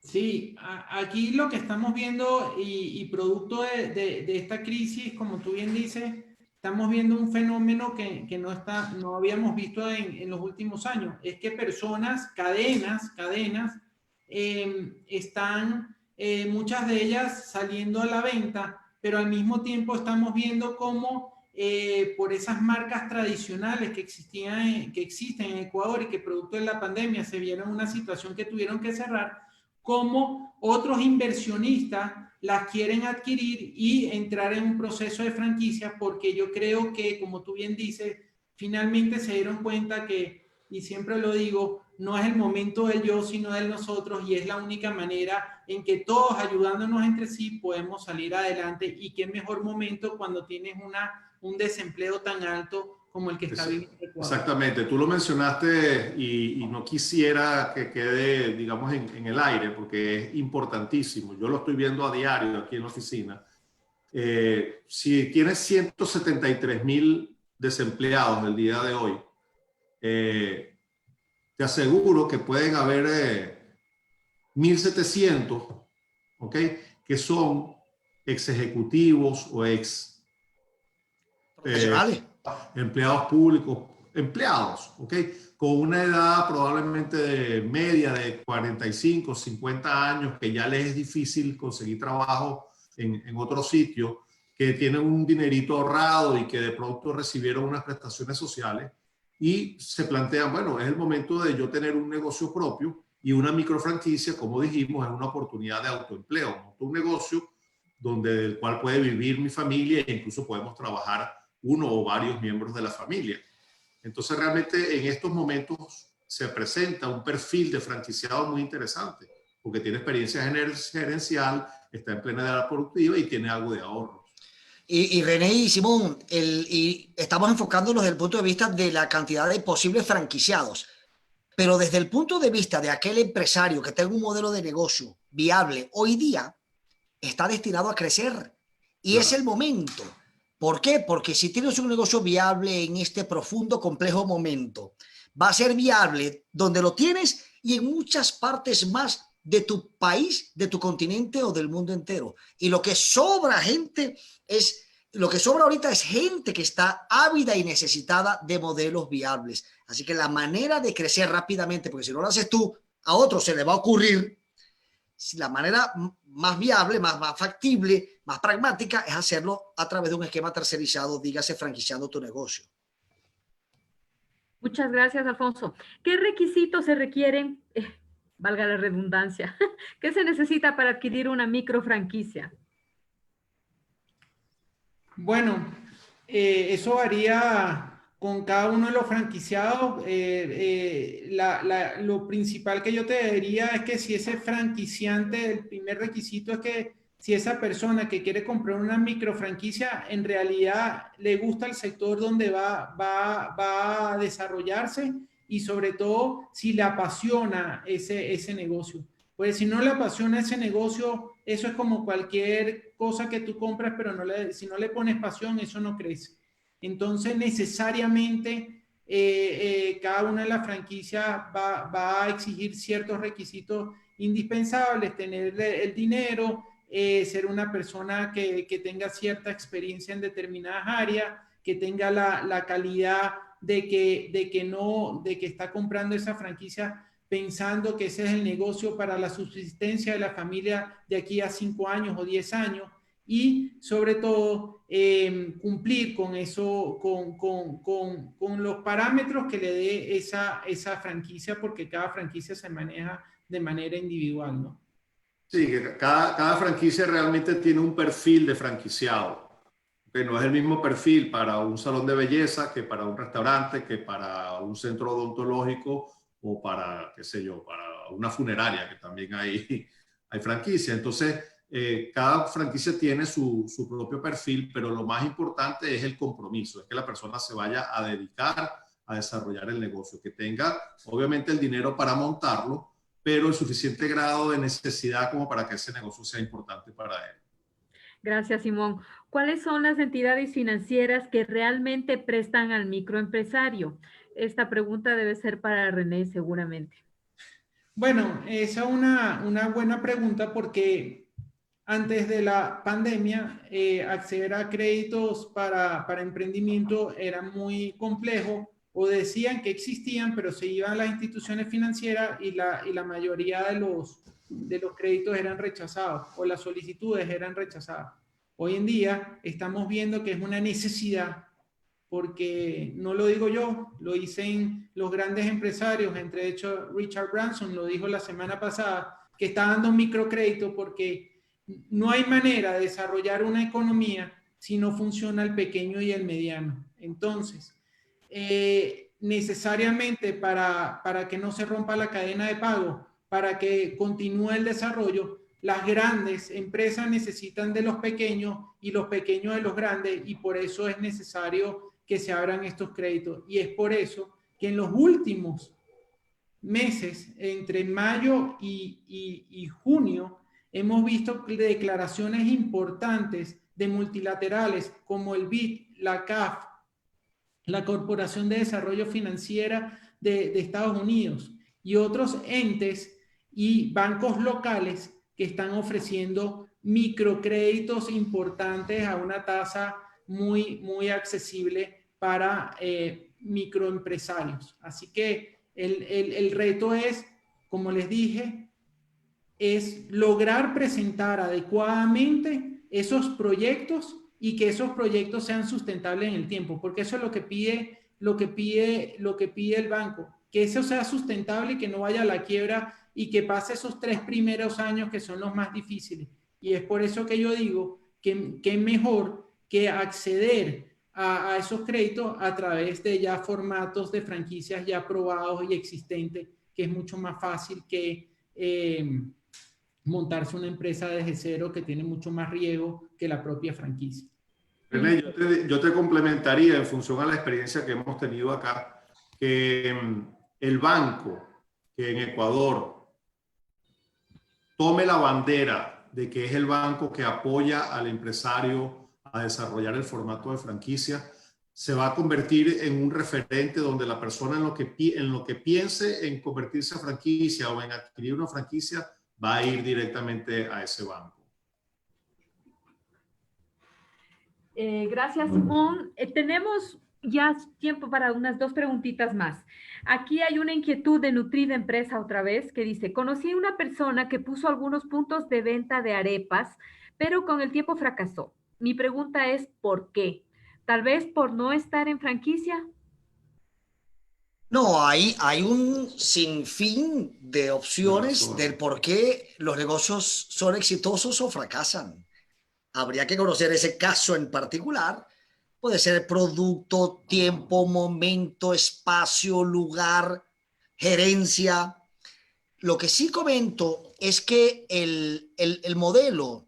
Sí, aquí lo que estamos viendo y producto de esta crisis, como tú bien dices, estamos viendo un fenómeno que no habíamos visto en los últimos años. Es que personas, cadenas, están, muchas de ellas saliendo a la venta, pero al mismo tiempo estamos viendo cómo por esas marcas tradicionales que existen en Ecuador y que producto de la pandemia se vieron en una situación que tuvieron que cerrar, cómo otros inversionistas las quieren adquirir y entrar en un proceso de franquicia, porque yo creo que, como tú bien dices, finalmente se dieron cuenta que, y siempre lo digo, no es el momento del yo, sino del nosotros, y es la única manera en que todos, ayudándonos entre sí, podemos salir adelante. Y qué mejor momento cuando tienes un desempleo tan alto como el que está viviendo Ecuador. Exactamente, tú lo mencionaste y no quisiera que quede, digamos, en el aire, porque es importantísimo. Yo lo estoy viendo a diario aquí en la oficina. Si tienes 173,000 desempleados el día de hoy, te aseguro que pueden haber 1,700, ¿ok?, que son ex ejecutivos o ex empleados públicos, empleados, ¿ok?, con una edad probablemente de media de 45, 50 años, que ya les es difícil conseguir trabajo en otro sitio, que tienen un dinerito ahorrado y que de pronto recibieron unas prestaciones sociales y se plantean, bueno, es el momento de yo tener un negocio propio, y una microfranquicia, como dijimos, es una oportunidad de autoempleo, un negocio del cual puede vivir mi familia e incluso podemos trabajar uno o varios miembros de la familia. Entonces realmente en estos momentos se presenta un perfil de franquiciado muy interesante, porque tiene experiencia gerencial, está en plena edad productiva y tiene algo de ahorro. Y René y Simón, y estamos enfocándonos desde el punto de vista de la cantidad de posibles franquiciados, pero desde el punto de vista de aquel empresario que tenga un modelo de negocio viable, hoy día está destinado a crecer, y claro, es el momento. ¿Por qué? Porque si tienes un negocio viable en este profundo, complejo momento, va a ser viable donde lo tienes y en muchas partes más de tu país, de tu continente o del mundo entero. Y lo que sobra ahorita es gente que está ávida y necesitada de modelos viables. Así que la manera de crecer rápidamente, porque si no lo haces tú, a otro se le va a ocurrir, la manera más viable, más factible, más pragmática es hacerlo a través de un esquema tercerizado, dígase franquiciando tu negocio. Muchas gracias, Alfonso. ¿Qué requisitos se requieren, valga la redundancia, qué se necesita para adquirir una micro franquicia? Bueno, eso varía con cada uno de los franquiciados. Lo principal que yo te diría es que si ese franquiciante, el primer requisito es que si esa persona que quiere comprar una micro franquicia en realidad le gusta el sector donde va a desarrollarse y sobre todo si le apasiona ese negocio. Pues si no le apasiona ese negocio, eso es como cualquier cosa que tú compras, pero si no le pones pasión, eso no crece. Entonces, necesariamente, cada una de las franquicias va a exigir ciertos requisitos indispensables, tener el dinero, ser una persona que tenga cierta experiencia en determinadas áreas, que tenga la calidad de que está comprando esa franquicia pensando que ese es el negocio para la subsistencia de la familia de aquí a 5 años o 10 años y sobre todo cumplir con eso, con los parámetros que le dé esa franquicia, porque cada franquicia se maneja de manera individual, ¿no? Sí, que cada franquicia realmente tiene un perfil de franquiciado, que no es el mismo perfil para un salón de belleza que para un restaurante, que para un centro odontológico o para, qué sé yo, para una funeraria, que también hay franquicia. Entonces, cada franquicia tiene su propio perfil, pero lo más importante es el compromiso, es que la persona se vaya a dedicar a desarrollar el negocio, que tenga obviamente el dinero para montarlo, pero el suficiente grado de necesidad como para que ese negocio sea importante para él. Gracias, Simón. ¿Cuáles son las entidades financieras que realmente prestan al microempresario? Esta pregunta debe ser para René, seguramente. Bueno, esa es una buena pregunta porque antes de la pandemia, acceder a créditos para emprendimiento era muy complejo o decían que existían, pero se iban a las instituciones financieras y la mayoría de los créditos eran rechazados o las solicitudes eran rechazadas. Hoy en día estamos viendo que es una necesidad porque no lo digo yo, lo dicen los grandes empresarios, entre hecho Richard Branson lo dijo la semana pasada, que está dando microcrédito porque no hay manera de desarrollar una economía si no funciona el pequeño y el mediano. Entonces, necesariamente para que no se rompa la cadena de pago, para que continúe el desarrollo, las grandes empresas necesitan de los pequeños y los pequeños de los grandes y por eso es necesario que se abran estos créditos. Y es por eso que en los últimos meses, entre mayo y junio, hemos visto declaraciones importantes de multilaterales como el BID, la CAF, la Corporación de Desarrollo Financiera de Estados Unidos y otros entes y bancos locales que están ofreciendo microcréditos importantes a una tasa muy accesible para microempresarios. Así que el reto es, como les dije, es lograr presentar adecuadamente esos proyectos y que esos proyectos sean sustentables en el tiempo, porque eso es lo que pide el banco, que eso sea sustentable y que no vaya a la quiebra y que pase esos 3 primeros años que son los más difíciles. Y es por eso que yo digo que es mejor que acceder a esos créditos a través de ya formatos de franquicias ya aprobados y existentes, que es mucho más fácil que montarse una empresa desde cero que tiene mucho más riesgo que la propia franquicia. René, yo te complementaría en función a la experiencia que hemos tenido acá, que el banco que en Ecuador tome la bandera de que es el banco que apoya al empresario a desarrollar el formato de franquicia, se va a convertir en un referente donde la persona en lo que piense en convertirse a franquicia o en adquirir una franquicia va a ir directamente a ese banco. Gracias, Simón. Tenemos ya es tiempo para unas 2 preguntitas más. Aquí hay una inquietud de Nutrida Empresa otra vez que dice, conocí a una persona que puso algunos puntos de venta de arepas, pero con el tiempo fracasó. Mi pregunta es, ¿por qué? Tal vez por no estar en franquicia. No, hay un sinfín de de opciones del razones. por qué los negocios son exitosos o fracasan. Habría que conocer ese caso en particular. Puede ser producto, tiempo, momento, espacio, lugar, gerencia. Lo que sí comento es que el modelo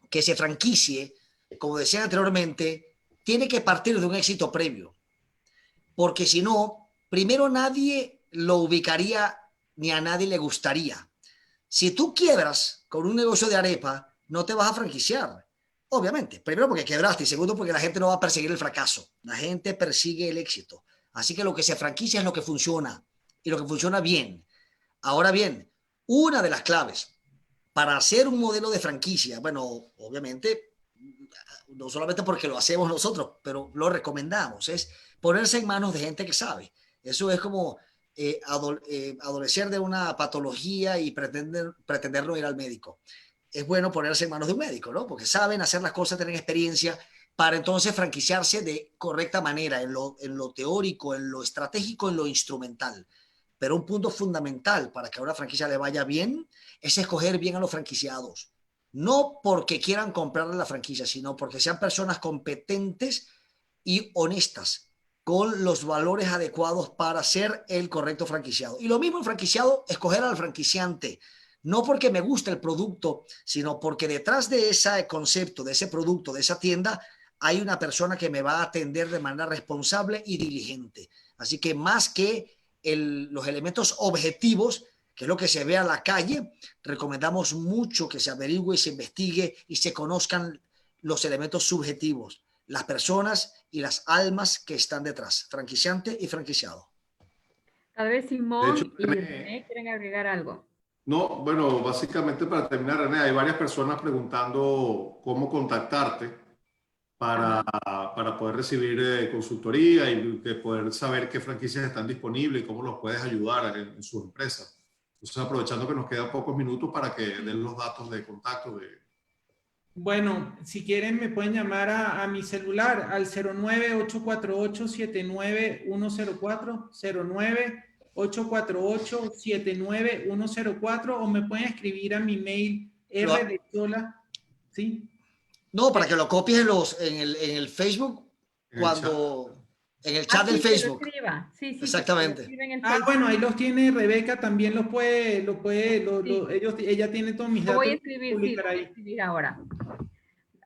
que se franquicie, como decía anteriormente, tiene que partir de un éxito previo, porque si no, primero nadie lo ubicaría ni a nadie le gustaría. Si tú quiebras con un negocio de arepa, no te vas a franquiciar. Obviamente, primero porque quebraste y segundo porque la gente no va a perseguir el fracaso. La gente persigue el éxito. Así que lo que se franquicia es lo que funciona y lo que funciona bien. Ahora bien, una de las claves para hacer un modelo de franquicia, bueno, obviamente, no solamente porque lo hacemos nosotros, pero lo recomendamos, es ponerse en manos de gente que sabe. Eso es como adolecer de una patología y pretender no ir al médico. Es bueno ponerse en manos de un médico, ¿no? Porque saben hacer las cosas, tienen experiencia para entonces franquiciarse de correcta manera, en lo teórico, en lo estratégico, en lo instrumental. Pero un punto fundamental para que a una franquicia le vaya bien es escoger bien a los franquiciados. No porque quieran comprarle la franquicia, sino porque sean personas competentes y honestas, con los valores adecuados para ser el correcto franquiciado. Y lo mismo el franquiciado, escoger al franquiciante, no porque me gusta el producto, sino porque detrás de ese concepto, de ese producto, de esa tienda, hay una persona que me va a atender de manera responsable y diligente. Así que más que los elementos objetivos, que es lo que se ve a la calle, recomendamos mucho que se averigüe, se investigue y se conozcan los elementos subjetivos, las personas y las almas que están detrás, franquiciante y franquiciado. Tal vez De hecho, Simón y René, René quieren agregar algo. no, bueno, básicamente para terminar, René, hay varias personas preguntando cómo contactarte Ajá. para poder recibir consultoría y poder saber qué franquicias están disponibles y cómo los puedes ayudar en sus empresas. Entonces, aprovechando que nos quedan pocos minutos para que den los datos de contacto de... Bueno, si quieren me pueden llamar a mi celular al 09-848-79104, 09-848-79104 o me pueden escribir a mi mail Lo, rdesola, ¿sí? no, para que lo copies en el Facebook, En el chat. en el Ah, chat del sí, que lo Facebook. escriba. Sí, sí, sí, que lo Exactamente. escriba en el Ah, Facebook. bueno, ahí los tiene Rebeca, también Sí, ella tiene todos mis lo voy datos, a los puede escribir, sí, lo publicar voy a ahí. escribir ahora.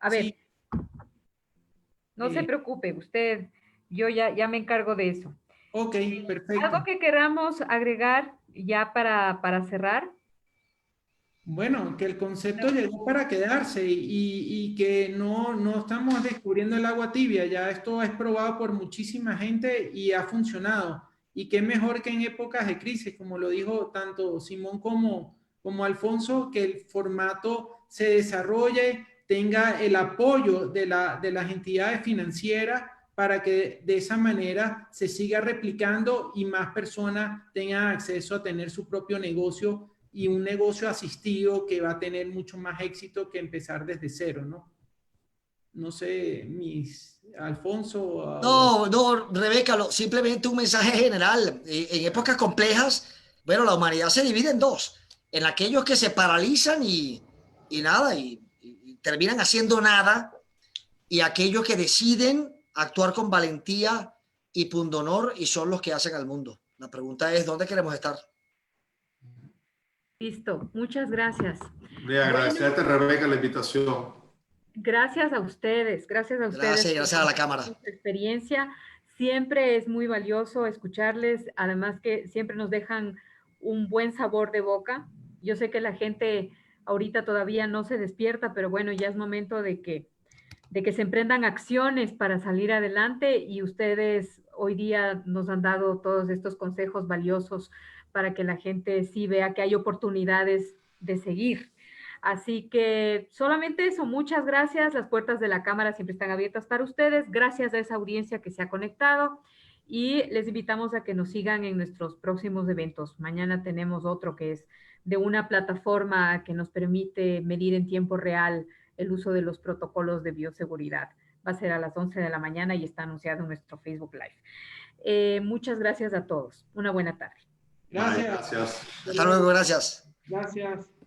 A ver, Sí, no se preocupe, usted, yo ya me encargo de eso. ok, ¿Algo perfecto. que queramos agregar ya para cerrar? Bueno, que el concepto llegó para quedarse y que no estamos descubriendo el agua tibia, ya esto es probado por muchísima gente y ha funcionado. Y qué mejor que en épocas de crisis, como lo dijo tanto Simón como Alfonso, que el formato se desarrolle, tenga el apoyo de las entidades financieras para que de esa manera se siga replicando y más personas tengan acceso a tener su propio negocio y un negocio asistido que va a tener mucho más éxito que empezar desde cero, ¿no? No sé, Alfonso o... No, no, Rebeca, simplemente un mensaje general. En épocas complejas, bueno, la humanidad se divide en dos. En aquellos que se paralizan y nada, y terminan haciendo nada, y aquellos que deciden actuar con valentía y pundonor y son los que hacen al mundo. La pregunta es, ¿dónde queremos estar? Listo, muchas gracias. De Bueno, agradecerte, Rebeca, la invitación. gracias a ustedes Gracias y por gracias a la Cámara. compartir su experiencia. Siempre es muy valioso escucharles, además que siempre nos dejan un buen sabor de boca. Yo sé que la gente ahorita todavía no se despierta, pero bueno, ya es momento de que se emprendan acciones para salir adelante y ustedes hoy día nos han dado todos estos consejos valiosos para que la gente sí vea que hay oportunidades de seguir. Así que solamente eso, muchas gracias. Las puertas de la cámara siempre están abiertas para ustedes. Gracias a esa audiencia que se ha conectado y les invitamos a que nos sigan en nuestros próximos eventos. Mañana tenemos otro que es de una plataforma que nos permite medir en tiempo real el uso de los protocolos de bioseguridad. Va a ser a las 11 de la mañana y está anunciado en nuestro Facebook Live. Muchas gracias a todos. Una buena tarde. Gracias. Gracias. Hasta luego, gracias. Gracias.